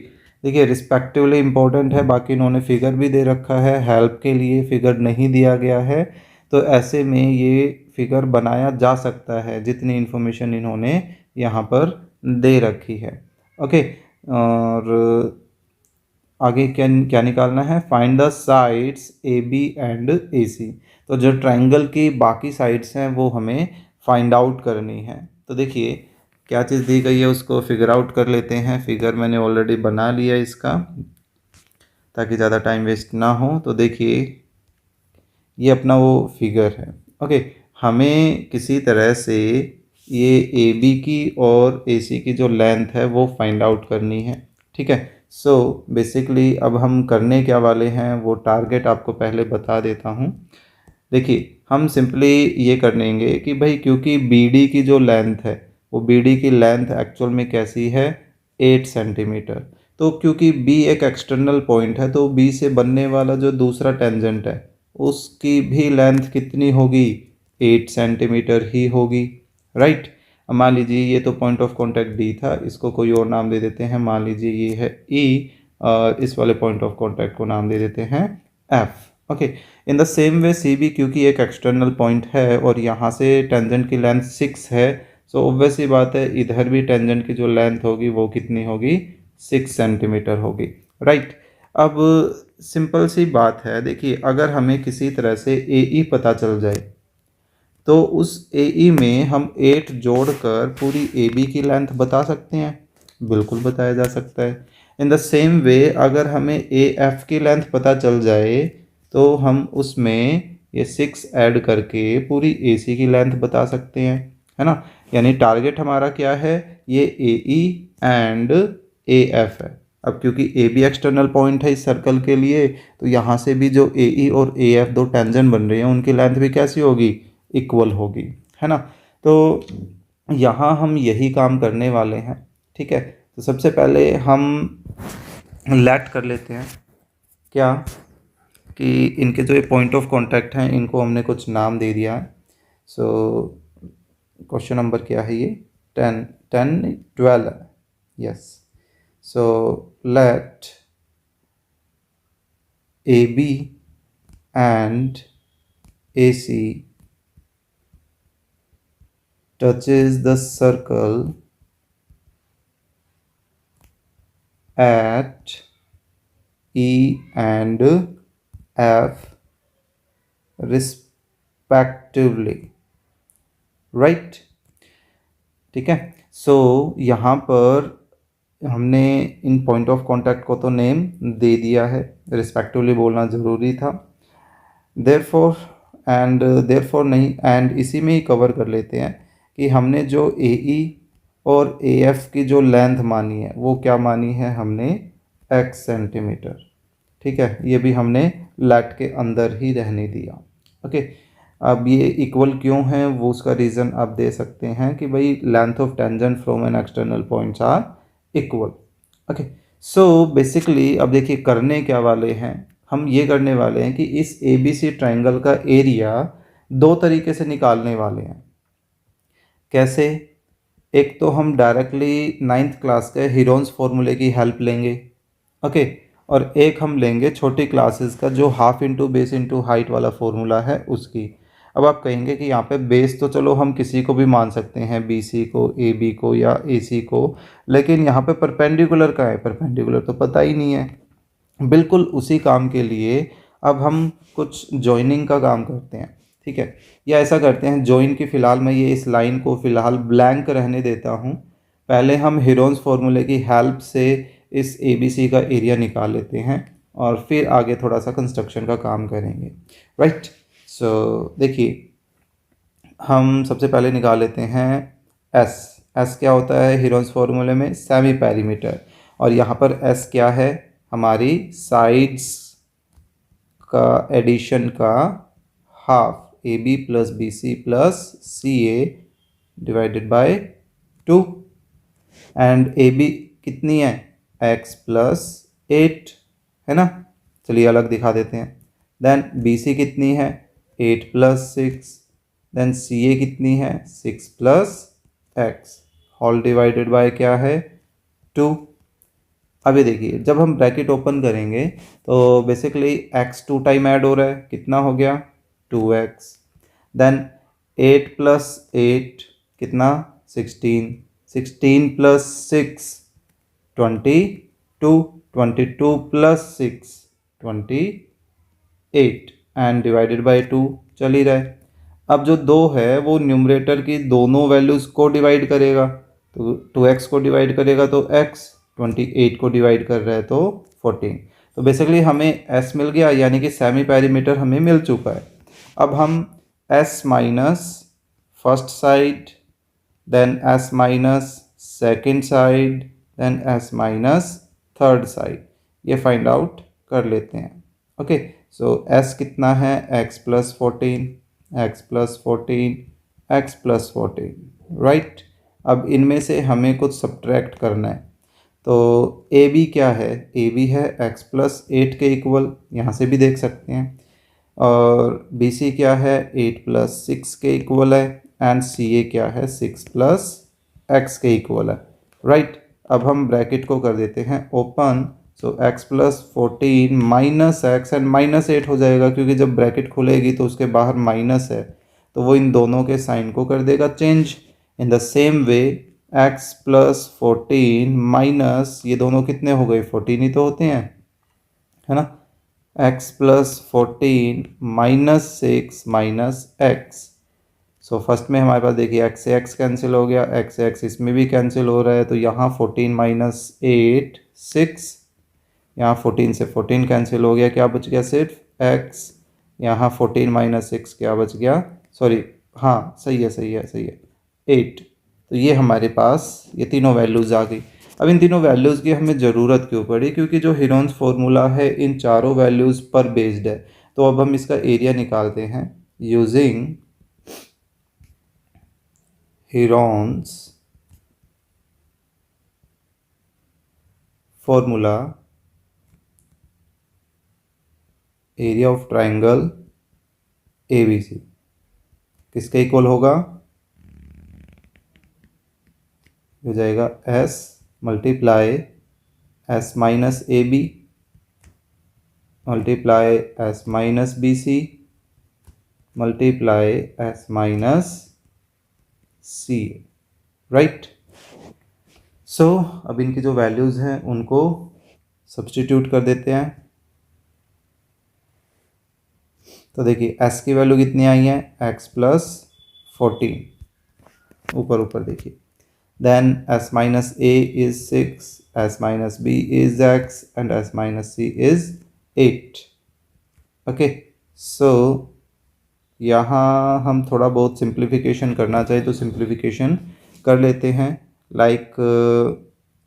Speaker 1: देखिए रिस्पेक्टिवली इंपॉर्टेंट है, बाकी इन्होंने फिगर भी दे रखा है, हेल्प के लिए फिगर नहीं दिया गया है, तो ऐसे में ये फिगर बनाया जा सकता है जितनी इन्फॉर्मेशन इन्होंने यहाँ पर दे रखी है। ओके, और आगे क्या क्या निकालना है, find the sides AB and AC। तो जो ट्रायंगल की बाकी साइड्स हैं वो हमें फाइंड आउट करनी है। तो देखिए क्या चीज़ दी गई है उसको फिगर आउट कर लेते हैं। फिगर मैंने ऑलरेडी बना लिया इसका ताकि ज़्यादा टाइम वेस्ट ना हो। तो देखिए ये अपना वो फिगर है। ओके, हमें किसी तरह से ये AB की और AC की जो लेंथ है वो फाइंड आउट करनी है। ठीक है, सो बेसिकली अब हम करने क्या वाले हैं वो टारगेट आपको पहले बता देता हूँ। देखिए हम सिंपली ये कर लेंगे कि भाई क्योंकि BD की जो लेंथ है वो BD की लेंथ एक्चुअल में कैसी है 8 सेंटीमीटर, तो क्योंकि B एक एक्सटर्नल पॉइंट है तो B से बनने वाला जो दूसरा टेंजेंट है उसकी भी लेंथ कितनी होगी 8 सेंटीमीटर ही होगी, राइट। मान लीजिए ये तो पॉइंट ऑफ कांटेक्ट D था, इसको कोई और नाम दे देते हैं, मान लीजिए ये है E और इस वाले पॉइंट ऑफ कांटेक्ट को नाम दे देते हैं F। Okay, in the same way CB क्योंकि एक एक्सटर्नल पॉइंट है और यहाँ से टेंजेंट की लेंथ 6 है, सो ऑब्वियस ही बात है इधर भी टेंजेंट की जो लेंथ होगी वो कितनी होगी 6 सेंटीमीटर होगी, राइट। अब सिंपल सी बात है, देखिए अगर हमें किसी तरह से AE पता चल जाए तो उस AE में हम 8 जोड़कर पूरी AB की लेंथ बता सकते हैं, बिल्कुल बताया जा सकता है। इन द सेम वे अगर हमें AF की लेंथ पता चल जाए तो हम उसमें ये 6 ऐड करके पूरी AC की लेंथ बता सकते हैं, है ना। यानी टारगेट हमारा क्या है, ये AE एंड AF है। अब क्योंकि AB एक्सटर्नल पॉइंट है इस सर्कल के लिए तो यहाँ से भी जो AE और AF दो टेंजेंट बन रही हैं उनकी लेंथ भी कैसी होगी, इक्वल होगी, है ना। तो यहाँ हम यही काम करने वाले हैं, ठीक है। तो सबसे पहले हम लेट कर लेते हैं क्या कि इनके जो ये पॉइंट ऑफ कांटेक्ट हैं इनको हमने कुछ नाम दे दिया है। सो क्वेश्चन नंबर क्या है ये 12 yes. So let AB and AC touches the circle at E and F respectively, right। ठीक है, सो यहाँ पर हमने इन पॉइंट ऑफ कांटेक्ट को तो नेम दे दिया है, रिस्पेक्टिवली बोलना ज़रूरी था, देयरफॉर नहीं, एंड इसी में ही कवर कर लेते हैं कि हमने जो AE और AF की जो लेंथ मानी है वो क्या मानी है, हमने x सेंटीमीटर, ठीक है। ये भी हमने लेट के अंदर ही रहने दिया, ओके। अब ये इक्वल क्यों है वो उसका रीज़न आप दे सकते हैं कि भाई length of tangent from an external points are equal, okay. So basically अब देखिए करने क्या वाले हैं, हम ये करने वाले हैं कि इस ABC ट्रायंगल का एरिया दो तरीके से निकालने वाले हैं। कैसे, एक तो हम डायरेक्टली 9th क्लास के हीरोन्स फॉर्मूले की हेल्प लेंगे, ओके। और एक हम लेंगे छोटी क्लासेस का जो half into base into height वाला फॉर्मूला है उसकी। अब आप कहेंगे कि यहाँ पे बेस तो चलो हम किसी को भी मान सकते हैं, BC को, AB को या AC को, लेकिन यहाँ पे परपेंडिकुलर का है, परपेंडिकुलर तो पता ही नहीं है। बिल्कुल उसी काम के लिए अब हम कुछ जॉइनिंग का काम करते हैं, ठीक है। या ऐसा करते हैं जॉइन की फ़िलहाल मैं ये इस लाइन को फ़िलहाल ब्लैंक रहने देता हूँ, पहले हम हीरोन्स फॉर्मूले की हेल्प से इस ABC का एरिया निकाल लेते हैं और फिर आगे थोड़ा सा कंस्ट्रक्शन का काम करेंगे, राइट। सो देखिए, हम सबसे पहले निकाल लेते हैं एस। एस क्या होता है हीरोन्स फॉर्मूले में? Semi perimeter. और यहाँ पर एस क्या है? हमारी साइड्स का एडिशन का half, A B plus B C plus C A divided by 2। And A B कितनी है? एक्स प्लस 8 है ना। चलिए अलग दिखा देते हैं। देन बी सी कितनी है? 8 प्लस 6। देन सी ए कितनी है? 6 plus X whole divided by क्या है? 2। अभी देखिए, जब हम ब्रैकेट ओपन करेंगे तो बेसिकली एक्स 2 टाइम ऐड हो रहा है, कितना हो गया? 2x। देन 8 प्लस 8 कितना? 16। 16 plus 6 22। 22 plus 6 28 and divided by 2 चल ही रहा है। अब जो 2 है वो न्यूमरेटर की दोनों वैल्यूज़ को डिवाइड करेगा, तो 2x को डिवाइड करेगा तो x, 28 को डिवाइड कर रहा है तो 14। तो बेसिकली हमें s मिल गया, यानी कि सेमी पेरीमीटर हमें मिल चुका है। अब हम s minus first side, then s minus second side, then s minus third side, ये फाइंड आउट कर लेते हैं। ओके, सो s कितना है? x plus 14, x plus 14, x plus 14, right. अब इनमें से हमें कुछ सब्ट्रैक्ट करना है, तो ए बी क्या है? ए बी है x प्लस 8 के इक्वल, यहाँ से भी देख सकते हैं। और बी सी क्या है? 8 प्लस 6 के इक्वल है। एंड सी ए क्या है? 6 प्लस एक्स के इक्वल है, राइट। अब हम ब्रैकेट को कर देते हैं open. So x plus 14 minus x, and minus 8 हो जाएगा क्योंकि जब ब्रैकेट खुलेगी तो उसके बाहर माइनस है, तो वो इन दोनों के साइन को कर देगा change. In the same way x plus 14 minus, ये दोनों कितने हो गए? 14 ही तो होते हैं, है ना। X plus 14 minus 6 minus x. So first में हमारे पास देखिए एक्स से एक्स कैंसिल हो गया, एक्स से एक्स इसमें भी कैंसिल हो रहा है, तो यहाँ 14 माइनस 8 6, यहाँ 14 से 14 कैंसिल हो गया, क्या बच गया? सिर्फ एक्स। यहाँ 14 माइनस 6 क्या बच गया? सॉरी, हाँ सही है सही है सही है, 8। तो ये हमारे पास ये तीनों वैल्यूज़ आ गई। अब इन तीनों वैल्यूज़ की हमें ज़रूरत क्यों पड़ी? क्योंकि जो हीरोन्स फॉर्मूला है इन चारों वैल्यूज़ पर बेस्ड है। तो अब हम इसका एरिया निकालते हैं using Heron's formula. Area of triangle A B C किसके इक्वल होगा? हो जाएगा S multiply S minus A B multiply S minus B C multiply S minus C, right. So अब इनकी जो वैल्यूज़ हैं उनको सब्स्टिट्यूट कर देते हैं। तो देखिए s की वैल्यू कितनी आई है? x प्लस 14, ऊपर ऊपर देखिए। Then s minus a is 6, s minus b is x and s minus c is 8। Okay, so यहाँ हम थोड़ा बहुत सिंप्लीफिकेशन करना चाहिए तो सिंप्लीफिकेशन कर लेते हैं। लाइक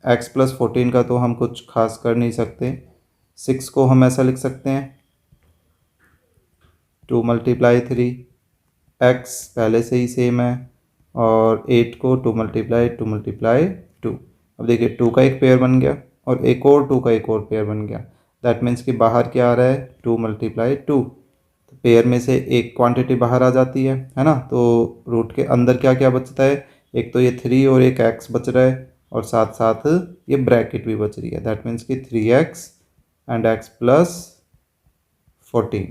Speaker 1: x प्लस 14 का तो हम कुछ खास कर नहीं सकते। 6 को हम ऐसा लिख सकते हैं 2 मल्टीप्लाई 3, x पहले से ही सेम है, और 8 को 2 मल्टीप्लाई 2। अब देखिए 2 का एक पेयर बन गया और एक और 2 का एक और पेयर बन गया। दैट मीन्स कि बाहर क्या आ रहा है? 2 मल्टीप्लाई 2। तो पेयर में से एक क्वांटिटी बाहर आ जाती है ना। तो रूट के अंदर क्या क्या बचता है? एक तो ये 3 और एक x बच रहा है, और साथ साथ ये ब्रैकेट भी बच रही है। दैट मीन्स कि 3x and x plus 14।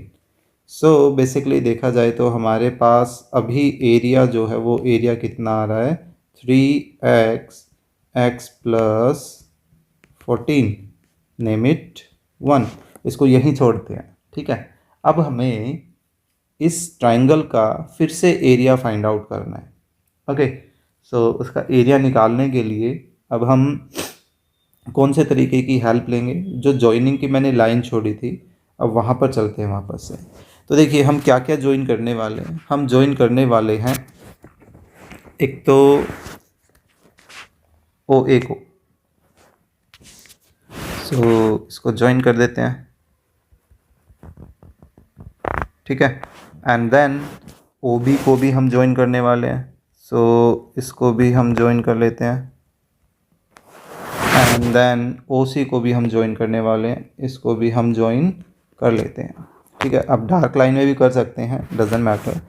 Speaker 1: So basically देखा जाए तो हमारे पास अभी एरिया जो है वो एरिया कितना आ रहा है? 3x x plus 14, name it 1। इसको यहीं छोड़ते हैं, ठीक है। अब हमें इस ट्राइंगल का फिर से एरिया फाइंड आउट करना है। ओके, सो उसका एरिया निकालने के लिए अब हम कौन से तरीके की हेल्प लेंगे? जो जॉइनिंग की मैंने लाइन छोड़ी थी, अब वहाँ पर चलते हैं वापस से। तो देखिए हम क्या क्या ज्वाइन करने वाले हैं। हम ज्वाइन करने वाले हैं एक तो ओ ए को, सो इसको ज्वाइन कर देते हैं, ठीक है। एंड देन ओ बी को भी हम ज्वाइन करने वाले हैं, सो इसको भी हम ज्वाइन कर लेते हैं। एंड देन ओ सी को भी हम ज्वाइन करने वाले हैं, इसको भी हम ज्वाइन कर लेते हैं, ठीक है। अब डार्क लाइन में भी कर सकते हैं, डजेंट मैटर,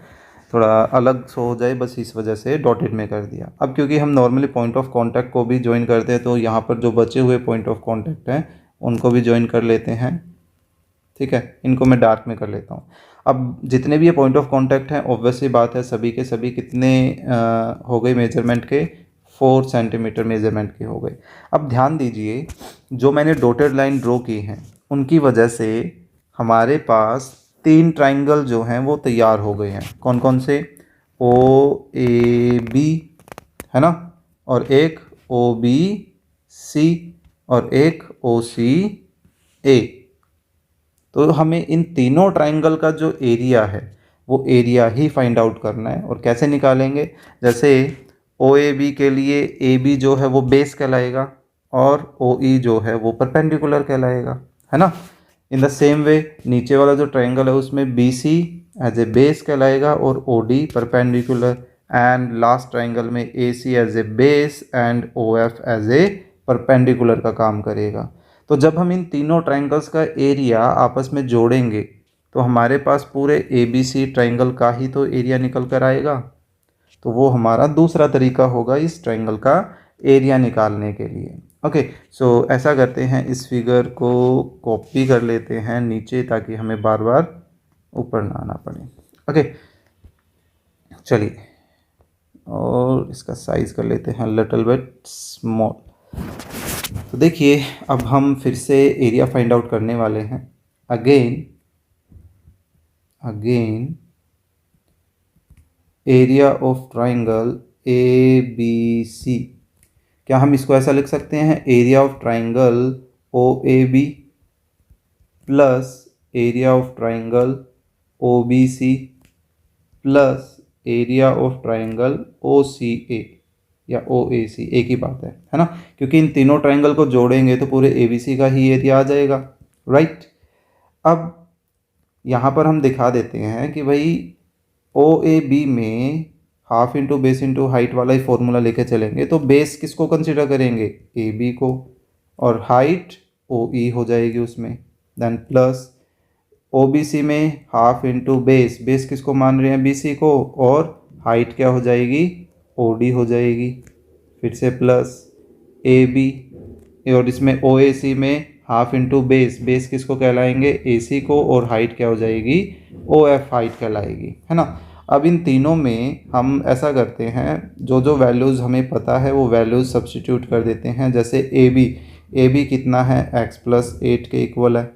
Speaker 1: थोड़ा अलग सो हो जाए बस इस वजह से डॉटेड में कर दिया। अब क्योंकि हम नॉर्मली पॉइंट ऑफ कांटेक्ट को भी ज्वाइन करते हैं, तो यहाँ पर जो बचे हुए पॉइंट ऑफ कांटेक्ट हैं उनको भी ज्वाइन कर लेते हैं, ठीक है। इनको मैं डार्क में कर लेता हूँ। अब जितने भी ये पॉइंट ऑफ कांटेक्ट हैं, ऑब्वियसली बात है सभी के सभी कितने हो गए मेजरमेंट के, 4 सेंटीमीटर मेजरमेंट के हो गए। अब ध्यान दीजिए जो मैंने डॉटेड लाइन ड्रॉ की हैं उनकी वजह से हमारे पास 3 ट्राइंगल जो हैं वो तैयार हो गए हैं। कौन कौन से? ओ ए बी, है ना, और एक ओ बी सी, और एक ओ सी ए। तो हमें इन तीनों ट्राइंगल का जो एरिया है वो एरिया ही फाइंड आउट करना है। और कैसे निकालेंगे? जैसे ओ ए बी के लिए ए बी जो है वो बेस कहलाएगा और ओ ई जो है वो परपेंडिकुलर कहलाएगा, है ना। इन द सेम वे नीचे वाला जो ट्राइंगल है उसमें B C as a base कहलाएगा और O D perpendicular, and last triangle में A C as a base and O F as a perpendicular का काम करेगा। तो जब हम इन तीनों ट्राइंगल्स का एरिया आपस में जोड़ेंगे तो हमारे पास पूरे ए बी सी ट्राइंगल का ही तो एरिया निकल कर आएगा। तो वो हमारा दूसरा तरीका होगा इस ट्राइंगल का एरिया निकालने के लिए। ओके, सो ऐसा करते हैं, इस फिगर को कॉपी कर लेते हैं नीचे ताकि हमें बार बार ऊपर ना आना पड़े। ओके, चलिए, और इसका साइज़ कर लेते हैं लिटिल बिट स्मॉल। तो देखिए अब हम फिर से एरिया फाइंड आउट करने वाले हैं। Again area of triangle A B C, क्या हम इसको ऐसा लिख सकते हैं? Area of triangle O A B plus area of triangle O B C plus area of triangle O C A या ओ ए सी, एक ही बात है ना, क्योंकि इन तीनों ट्राइंगल को जोड़ेंगे तो पूरे ए बी सी का ही एरिया आ जाएगा, राइट। अब यहाँ पर हम दिखा देते हैं कि भाई ओ ए बी में half into base into height वाला ही फॉर्मूला लेके चलेंगे, तो बेस किसको कंसिडर करेंगे? ए बी को, और हाइट ओ ई हो जाएगी उसमें। Then plus O B C में हाफ इंटू बेस, बेस किसको मान रहे हैं? बी सी को, और हाइट क्या हो जाएगी? ओ डी हो जाएगी। फिर से प्लस ए बी, और इसमें ओ ए सी में हाफ इंटू बेस, बेस किसको कहलाएंगे? ए सी को, और हाइट क्या हो जाएगी? ओ एफ हाइट कहलाएगी, है ना। अब इन तीनों में हम ऐसा करते हैं, जो जो वैल्यूज़ हमें पता है वो वैल्यूज़ सब्स्टिट्यूट कर देते हैं। जैसे ए बी कितना है? x प्लस 8 के इक्वल है।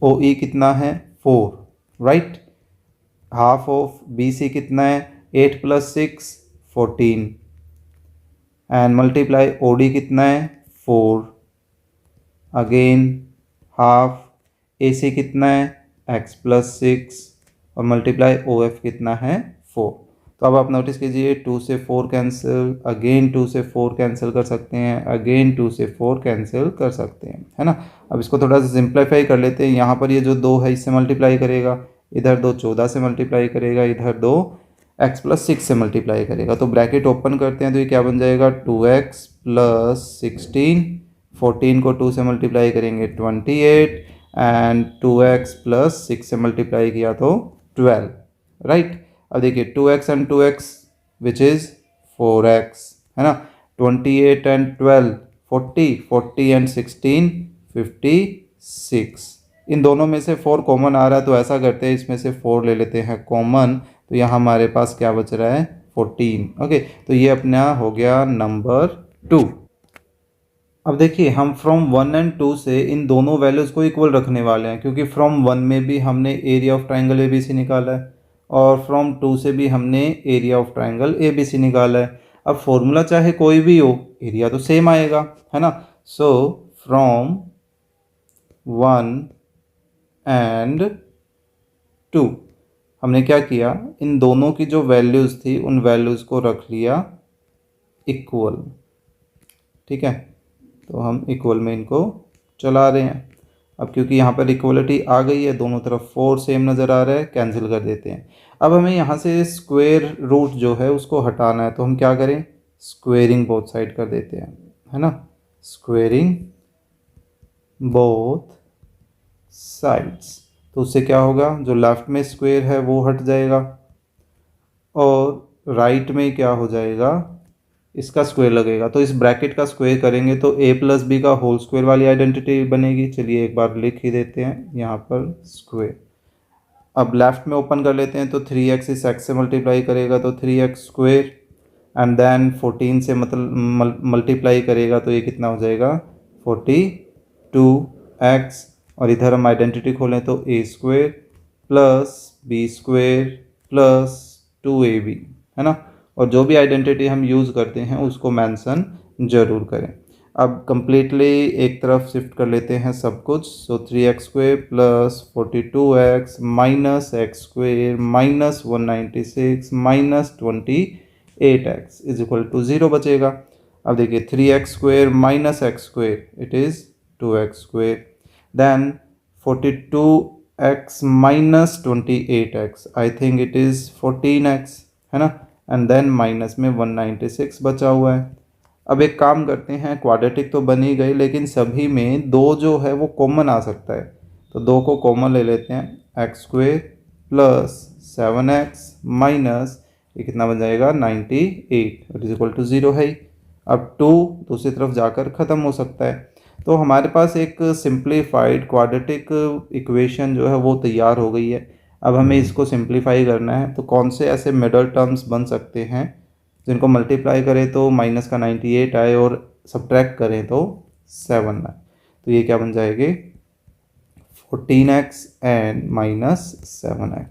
Speaker 1: ओ ई कितना है? 4, right. Half of B C कितना है? 8 plus 6 14, and multiply O D कितना है? 4। अगेन हाफ ए सी कितना है? x प्लस 6, और मल्टीप्लाई ओ एफ कितना है? 4। तो अब आप नोटिस कीजिए 2 से 4 कैंसिल, अगेन 2 से 4 कैंसिल कर सकते हैं, अगेन 2 से 4 कैंसिल कर सकते हैं, है ना। अब इसको थोड़ा सा सिंप्लीफाई कर लेते हैं। यहाँ पर ये जो 2 है इससे मल्टीप्लाई करेगा, इधर 2 14 से मल्टीप्लाई करेगा, इधर 2 x प्लस 6 से मल्टीप्लाई करेगा। तो ब्रैकेट ओपन करते हैं तो ये क्या बन जाएगा? 2x प्लस 16, 14 को 2 से मल्टीप्लाई करेंगे 28, एंड 2x प्लस 6 से मल्टीप्लाई किया तो 12, राइट। अब देखिए 2x and 2x which is 4x, है ना। 28 एंड 12 40, 40 एंड 16 56। इन दोनों में से 4 कॉमन आ रहा है, तो ऐसा करते हैं इसमें से 4 ले लेते हैं कॉमन, तो यहाँ हमारे पास क्या बच रहा है? 14। ओके, तो ये अपना हो गया नंबर 2। अब देखिए हम फ्रॉम 1 एंड 2 से इन दोनों वैल्यूज़ को इक्वल रखने वाले हैं, क्योंकि फ्रॉम 1 में भी हमने area of triangle A B C निकाला है और फ्रॉम 2 से भी हमने area of triangle A B C निकाला है। अब फॉर्मूला चाहे कोई भी हो, एरिया तो सेम आएगा, है ना। So from 1 and 2। हमने क्या किया, इन दोनों की जो वैल्यूज़ थी उन वैल्यूज़ को रख लिया इक्वल। ठीक है, तो हम इक्वल में इनको चला रहे हैं। अब क्योंकि यहाँ पर इक्वलिटी आ गई है, दोनों तरफ 4 सेम नज़र आ रहा है, कैंसिल कर देते हैं। अब हमें यहाँ से स्क्वायर रूट जो है उसको हटाना है, तो हम क्या करें, स्क्वेयरिंग बोथ साइड कर देते हैं, है ना, स्क्वेयरिंग बोथ साइड्स। तो उससे क्या होगा, जो लेफ्ट में स्क्वायर है वो हट जाएगा और राइट में क्या हो जाएगा, इसका स्क्वायर लगेगा। तो इस ब्रैकेट का स्क्वायर करेंगे तो a प्लस बी का होल स्क्वायर वाली आइडेंटिटी बनेगी। चलिए एक बार लिख ही देते हैं यहाँ पर स्क्वायर। अब लेफ्ट में ओपन कर लेते हैं, तो 3x इस x से मल्टीप्लाई करेगा तो 3x स्क्वायर, एंड देन 14 से मतलब मल्टीप्लाई करेगा तो ये कितना हो जाएगा 42x। और इधर हम आइडेंटिटी खोलें तो a square plus B square plus 2ab, है ना। और जो भी आइडेंटिटी हम यूज़ करते हैं उसको मेंशन ज़रूर करें। अब कम्प्लीटली एक तरफ शिफ्ट कर लेते हैं सब कुछ। So 3x square plus 42x minus X square minus 196 minus 28x is equal to 0 बचेगा। अब देखिए 3x square minus X square it is 2x square, then 42x minus 28x I think it is 14x, है ना, and then minus में 196 बचा हुआ है। अब एक काम करते हैं, क्वाड्रेटिक तो बन ही गई लेकिन सभी में दो जो है वो कॉमन आ सकता है, तो दो को कॉमन ले लेते हैं। X square plus 7x minus ये कितना बन जाएगा 98 इज इक्वल टू 0 है ही। अब 2 दूसरी तरफ जाकर ख़त्म हो सकता है। तो हमारे पास एक सिंप्लीफाइड क्वाड्रेटिक इक्वेशन जो है वो तैयार हो गई है। अब हमें इसको सिंप्लीफाई करना है, तो कौन से ऐसे मिडल टर्म्स बन सकते हैं जिनको मल्टीप्लाई करें तो माइनस का 98 आए और सब्ट्रैक्ट करें तो 7 आए। तो ये क्या बन जाएंगे 14x एंड माइनस 7x,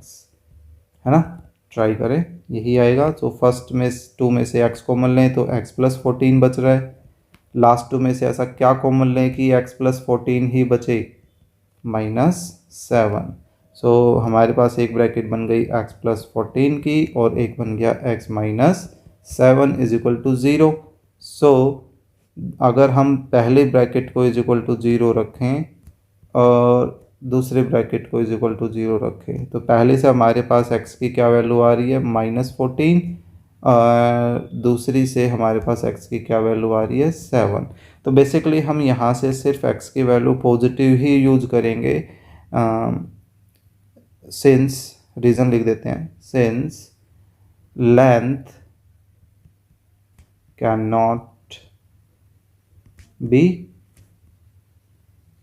Speaker 1: है ना। ट्राई करें, यही आएगा। तो फर्स्ट में 2 में से x कॉमन लें तो x प्लस 14 बच रहा है। लास्ट 2 में से ऐसा क्या कॉमन लें कि x प्लस 14 ही बचे, माइनस 7। सो हमारे पास एक ब्रैकेट बन गई x प्लस 14 की और एक बन गया x minus 7 is equal to 0। So अगर हम पहले ब्रैकेट को इज इक्वल टू 0 रखें और दूसरे ब्रैकेट को इज इक्वल टू 0 रखें, तो पहले से हमारे पास x की क्या वैल्यू आ रही है -14, दूसरी से हमारे पास x की क्या वैल्यू आ रही है 7। तो बेसिकली हम यहाँ से सिर्फ x की वैल्यू पॉजिटिव ही यूज करेंगे। सिंस रीज़न लिख देते हैं, since length can not be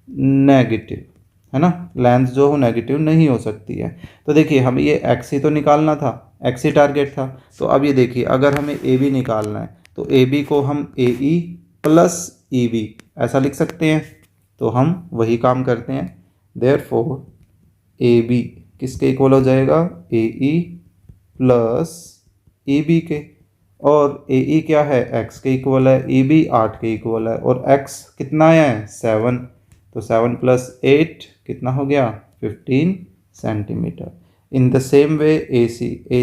Speaker 1: negative, है ना, लेंथ जो हो नेगेटिव नहीं हो सकती है। तो देखिए हमें ये x ही तो निकालना था, x ही टारगेट था। तो अब ये देखिए अगर हमें ए बी निकालना है तो ए बी को हम ए ई प्लस ई बी ऐसा लिख सकते हैं, तो हम वही काम करते हैं। देयरफॉर ए बी किसके इक्वल हो जाएगा, ए ई प्लस ई बी के, और ए ई क्या है x के इक्वल है, ई बी 8 के इक्वल है, और x कितना आया है 7, तो 7 प्लस 8 कितना हो गया 15 centimetre. In the same way A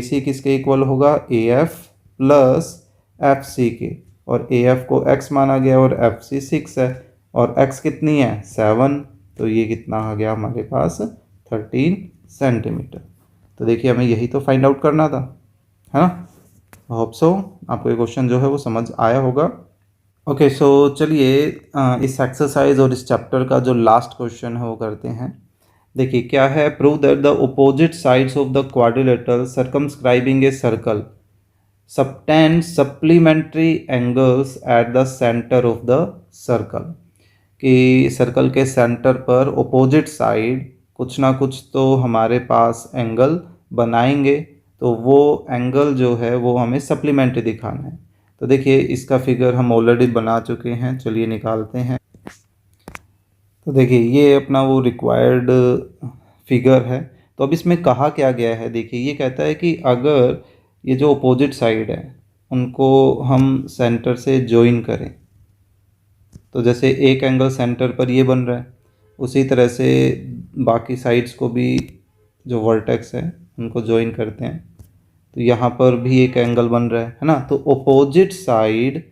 Speaker 1: C किसके इक्वल होगा, A F plus F C के, और ए एफ को x माना गया और एफ सी 6 है, और x कितनी है 7, तो ये कितना आ गया हमारे पास 13 सेंटीमीटर। तो देखिए हमें यही तो फाइंड आउट करना था, है ना। होप सो आपको ये क्वेश्चन जो है वो समझ आया होगा। ओके सो चलिए इस एक्सरसाइज और इस चैप्टर का जो लास्ट क्वेश्चन है वो करते हैं। देखिए क्या है, prove that the opposite sides of the quadrilateral circumscribing a circle subtend supplementary angles at the centre of the circle, कि सर्कल के सेंटर पर अपोजिट साइड कुछ ना कुछ तो हमारे पास एंगल बनाएंगे, तो वो एंगल जो है वो हमें सप्लीमेंट्री दिखाना है। तो देखिए इसका फिगर हम ऑलरेडी बना चुके हैं, चलिए निकालते हैं। तो देखिए ये अपना वो रिक्वायर्ड फिगर है। तो अब इसमें कहा क्या गया है, देखिए ये कहता है कि अगर ये जो अपोजिट साइड है उनको हम सेंटर से ज्वाइन करें, तो जैसे एक एंगल सेंटर पर ये बन रहा है, उसी तरह से बाकी साइड्स को भी जो वर्टेक्स है उनको ज्वाइन करते हैं, तो यहाँ पर भी एक एंगल बन रहा है ना। तो अपोजिट साइड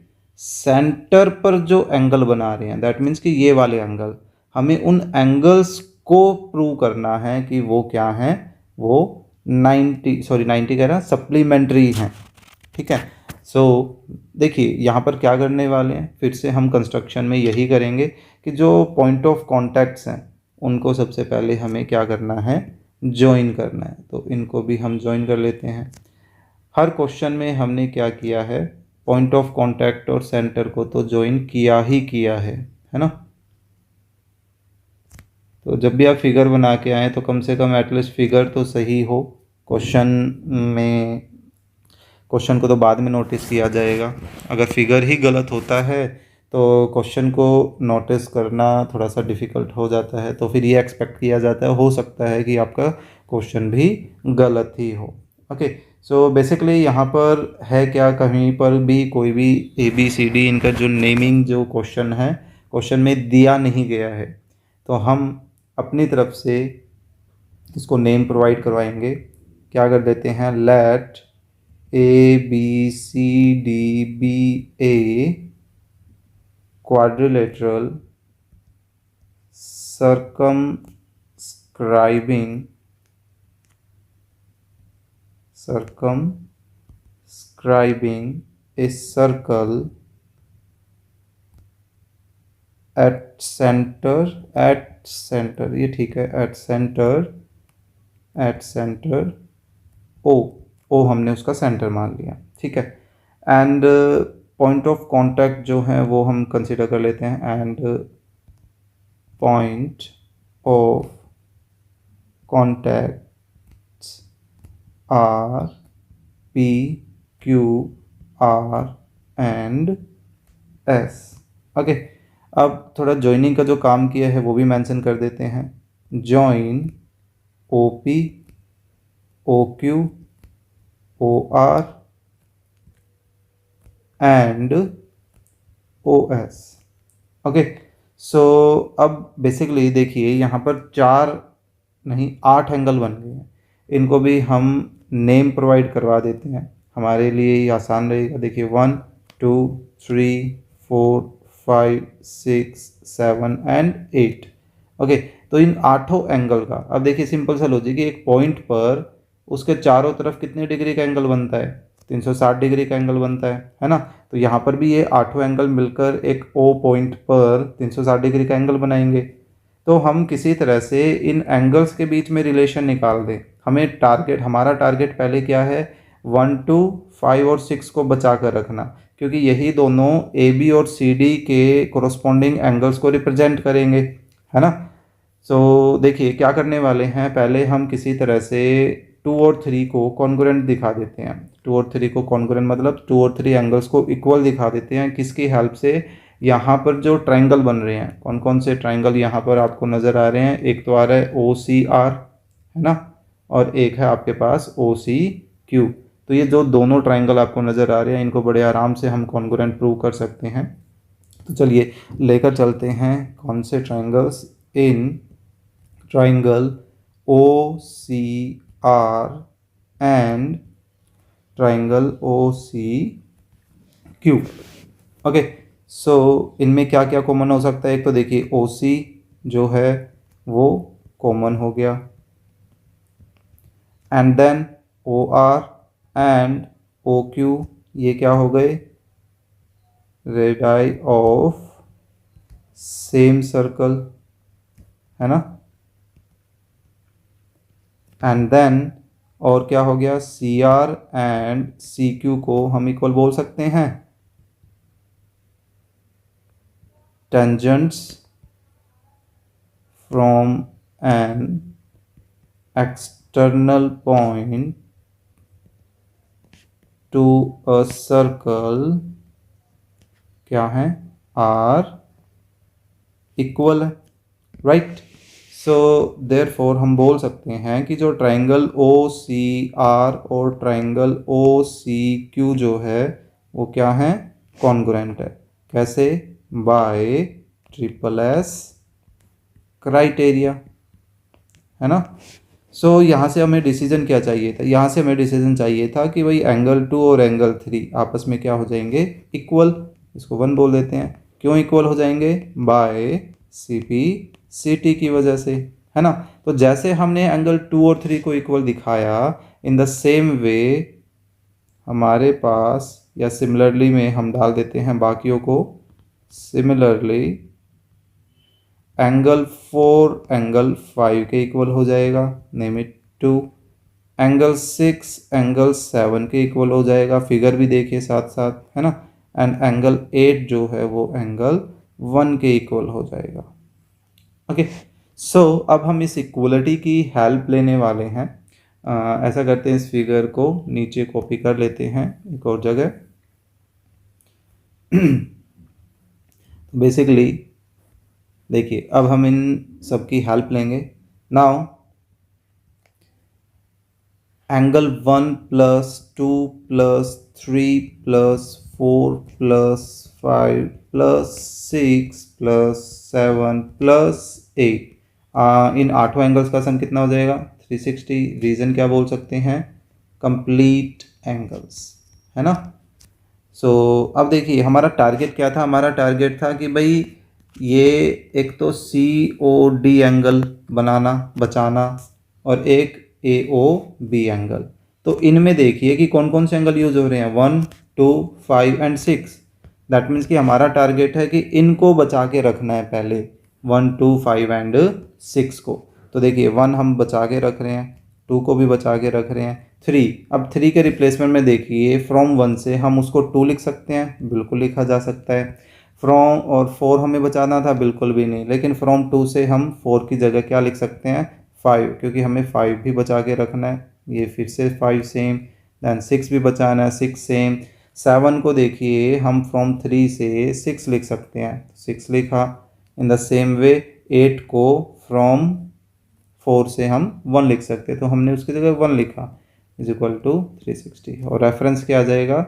Speaker 1: सेंटर पर जो एंगल बना रहे हैं, दैट मीन्स कि ये वाले एंगल, हमें उन एंगल्स को प्रूव करना है कि वो क्या हैं, वो 90 कह रहा है, सप्लीमेंट्री हैं। ठीक है। सो देखिए यहाँ पर क्या करने वाले हैं, फिर से हम कंस्ट्रक्शन में यही करेंगे कि जो पॉइंट ऑफ कॉन्टैक्ट्स हैं उनको सबसे पहले हमें क्या करना है, ज्वाइन करना है। तो इनको भी हम ज्वाइन कर लेते हैं। हर क्वेश्चन में हमने क्या किया है, पॉइंट ऑफ कांटेक्ट और सेंटर को तो ज्वाइन किया ही किया है ना। तो जब भी आप फिगर बना के आए तो कम से कम एटलीस्ट फिगर तो सही हो। क्वेश्चन को तो बाद में नोटिस किया जाएगा, अगर फिगर ही गलत होता है तो क्वेश्चन को नोटिस करना थोड़ा सा डिफ़िकल्ट हो जाता है। तो फिर ये एक्सपेक्ट किया जाता है, हो सकता है कि आपका क्वेश्चन भी गलत ही हो। ओके। सो बेसिकली यहाँ पर है क्या, कहीं पर भी कोई भी ABCD इनका जो नेमिंग जो क्वेश्चन है, क्वेश्चन में दिया नहीं गया है, तो हम अपनी तरफ से इसको नेम प्रोवाइड करवाएंगे। क्या कर देते हैं, late ABCD be a quadrilateral circumscribing a circle at center, ये ठीक है, at center O हमने उसका सेंटर मान लिया, ठीक है। एंड पॉइंट ऑफ कांटेक्ट जो है वो हम कंसीडर कर लेते हैं, and point of contacts are P Q R and S। ओके। अब थोड़ा ज्वाइनिंग का जो काम किया है वो भी मेंशन कर देते हैं। Join OP OQ OR and OS। Okay. So अब बेसिकली देखिए यहाँ पर 8 एंगल बन गए हैं, इनको भी हम नेम प्रोवाइड करवा देते हैं, हमारे लिए ही आसान रहेगा। देखिए 1 2 3 4 5 6 7 एंड 8। ओके। तो इन 8 एंगल का अब देखिए सिंपल सा लॉजिक है, एक पॉइंट पर उसके चारों तरफ कितने डिग्री का एंगल बनता है, 360 डिग्री का एंगल बनता है ना। तो यहाँ पर भी ये 8 एंगल मिलकर एक O पॉइंट पर 360 डिग्री का एंगल बनाएंगे। तो हम किसी तरह से इन एंगल्स के बीच में रिलेशन निकाल दें। हमारा टारगेट पहले क्या है, 1 2 5 और 6 को बचा कर रखना, क्योंकि यही दोनों AB और CD के कोरस्पॉन्डिंग एंगल्स को रिप्रेजेंट करेंगे, है ना। सो देखिए क्या करने वाले हैं, पहले हम किसी तरह से 2 और 3 को कॉन्ग्रुएंट दिखा देते हैं। 2 और 3 को कॉन्ग्रुएंट मतलब 2 और 3 एंगल्स को इक्वल दिखा देते हैं। किसकी हेल्प से, यहाँ पर जो ट्रायंगल बन रहे हैं, कौन कौन से ट्रायंगल यहाँ पर आपको नज़र आ रहे हैं, एक तो आ रहा है OCR, है ना, और एक है आपके पास OCQ। तो ये जो दोनों ट्रायंगल आपको नज़र आ रहे हैं, इनको बड़े आराम से हम कॉन्ग्रुएंट प्रूव कर सकते हैं। तो चलिए लेकर चलते हैं कौन से triangles, in triangle OCR and triangle OCQ। Okay. So इनमें क्या क्या कॉमन हो सकता है, एक तो देखिए OC जो है वो कॉमन हो गया, and then OR and OQ ये क्या हो गए, रेडाई ऑफ सेम सर्कल, है ना। एंड देन और क्या हो गया, CR एंड CQ को हम इक्वल बोल सकते हैं, tangents from an external point to a circle क्या है, आर इक्वल है, राइट। सो देयरफॉर हम बोल सकते हैं कि जो ट्रायंगल OCR और ट्रायंगल OCQ जो है वो क्या है, कॉन्ग्रुएंट है। कैसे, बाय SSS क्राइटेरिया, है ना। सो यहाँ से हमें डिसीजन क्या चाहिए था, यहाँ से हमें डिसीजन चाहिए था कि भाई एंगल 2 और एंगल 3 आपस में क्या हो जाएंगे, इक्वल। इसको 1 बोल देते हैं। क्यों इक्वल हो जाएंगे, by C P C T की वजह से, है ना। तो जैसे हमने एंगल 2 और 3 को इक्वल दिखाया, इन द सेम वे हमारे पास, या सिमिलरली में हम डाल देते हैं बाकियों को, सिमिलरली एंगल 4 एंगल 5 के इक्वल हो जाएगा, नेम इट 2। एंगल 6 एंगल 7 के इक्वल हो जाएगा, फिगर भी देखिए साथ साथ, है ना। एंड एंगल 8 जो है वो एंगल 1 के इक्वल हो जाएगा। ओके, सो अब हम इस इक्वलिटी की हेल्प लेने वाले हैं। ऐसा करते हैं, इस फिगर को नीचे कॉपी कर लेते हैं एक और जगह। बेसिकली देखिए, अब हम इन सब की हेल्प लेंगे। Now angle 1 plus 2 plus 3 plus 4 plus 5 plus 6 plus 7 plus 8, इन 8 एंगल्स का सम कितना हो जाएगा, 360। रीजन क्या बोल सकते हैं, कंप्लीट एंगल्स, है ना। सो अब देखिए हमारा टारगेट क्या था, हमारा टारगेट था कि भाई ये एक तो सी ओ डी एंगल बनाना, बचाना, और एक ए ओ बी एंगल। तो इनमें देखिए कि कौन कौन से एंगल यूज हो रहे हैं, 1 2 5 एंड 6। दैट मीन्स कि हमारा टारगेट है कि इनको बचा के रखना है पहले, 1 2 5 एंड 6 को। तो देखिए 1 हम बचा के रख रहे हैं, 2 को भी बचा के रख रहे हैं, 3, अब 3 के रिप्लेसमेंट में देखिए फ्रॉम 1 से हम उसको 2 लिख सकते हैं, बिल्कुल लिखा जा सकता है। फ्रॉम और 4 हमें बचाना था, बिल्कुल भी नहीं, लेकिन फ्रॉम 2 से हम 4 की जगह क्या लिख सकते हैं, 5, क्योंकि हमें 5 भी बचा के रखना है। ये फिर से 5 सेम, दैन 6 भी बचाना है, 6 सेम। 7 को देखिए हम फ्रॉम 3 से 6 लिख सकते हैं, 6 लिखा। इन द सेम वे 8 को फ्रॉम 4 से हम 1 लिख सकते हैं, तो हमने उसकी जगह 1 लिखा, इज इक्वल टू 360। और रेफरेंस क्या आ जाएगा,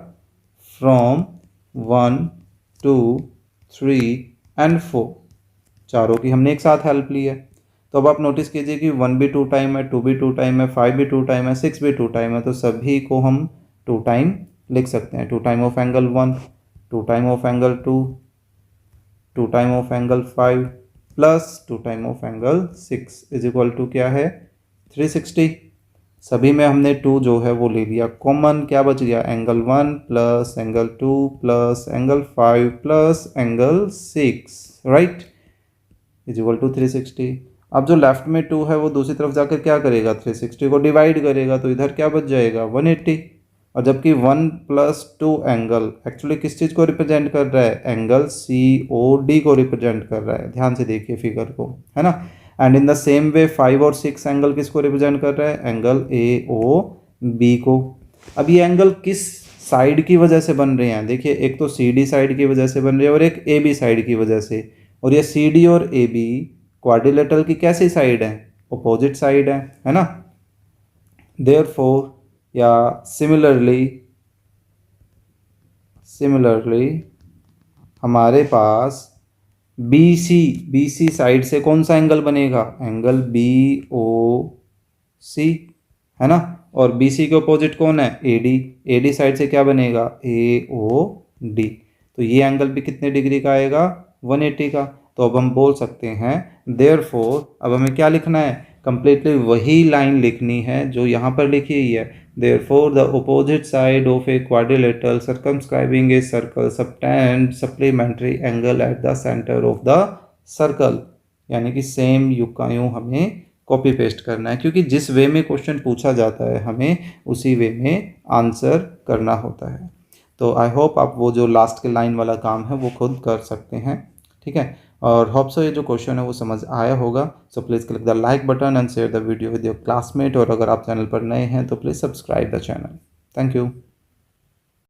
Speaker 1: फ्रॉम 1 2 3 एंड 4, चारों की हमने एक साथ हेल्प ली है। तो अब आप नोटिस कीजिए कि 1 भी 2 टाइम है, 2 भी 2 टाइम है, 5 भी 2 टाइम है, 6 भी 2 टाइम है, तो सभी को हम 2 टाइम लिख सकते हैं। 2 time of angle 1, 2 time of angle 2, 2 time of angle 5 plus 2 time of angle 6 is equal to क्या है, 360। सभी में हमने 2 जो है वो ले लिया, कॉमन क्या बच गया, angle 1 plus angle 2 plus angle 5 plus angle 6, right, is equal to 360। अब जो लेफ्ट में 2 है वो दूसरी तरफ जाकर क्या करेगा, 360 को डिवाइड करेगा, तो इधर क्या बच जाएगा, 180। और जबकि 1 प्लस 2 एंगल एक्चुअली किस चीज़ को रिप्रेजेंट कर रहा है, एंगल सी ओ डी को रिप्रेजेंट कर रहा है, ध्यान से देखिए फिगर को, है ना। एंड इन द सेम वे 5 और 6 एंगल किसको रिप्रेजेंट कर रहा है, एंगल ए ओ बी को। अब ये एंगल किस साइड की वजह से बन रहे हैं, देखिए एक तो सी डी साइड की वजह से बन रही है और एक ए बी साइड की वजह से। और ये सी डी और ए बी क्वाड्रिलेटरल की कैसी साइड है, अपोजिट साइड है ना। देयरफॉर या सिमिलरली हमारे पास बी सी साइड से कौन सा एंगल बनेगा, एंगल बी ओ सी, है ना। और बी सी के अपोजिट कौन है, ए डी साइड से क्या बनेगा, ए ओ डी। तो ये एंगल भी कितने डिग्री का आएगा, 180 का। तो अब हम बोल सकते हैं देयरफॉर, अब हमें क्या लिखना है, कंप्लीटली वही लाइन लिखनी है जो यहाँ पर लिखी हुई है। Therefore the opposite side of a quadrilateral circumscribing a circle subtend supplementary angle at the centre of the circle, यानी कि सेम यू का यूँ हमें कॉपी पेस्ट करना है, क्योंकि जिस वे में क्वेश्चन पूछा जाता है हमें उसी वे में आंसर करना होता है। तो आई होप आप वो जो लास्ट के लाइन वाला काम है वो खुद कर सकते हैं, ठीक है। और होप सो ये जो क्वेश्चन है वो समझ आया होगा। So please click the like button and share the video with your classmate, और अगर आप चैनल पर नए हैं तो please subscribe the channel. Thank you.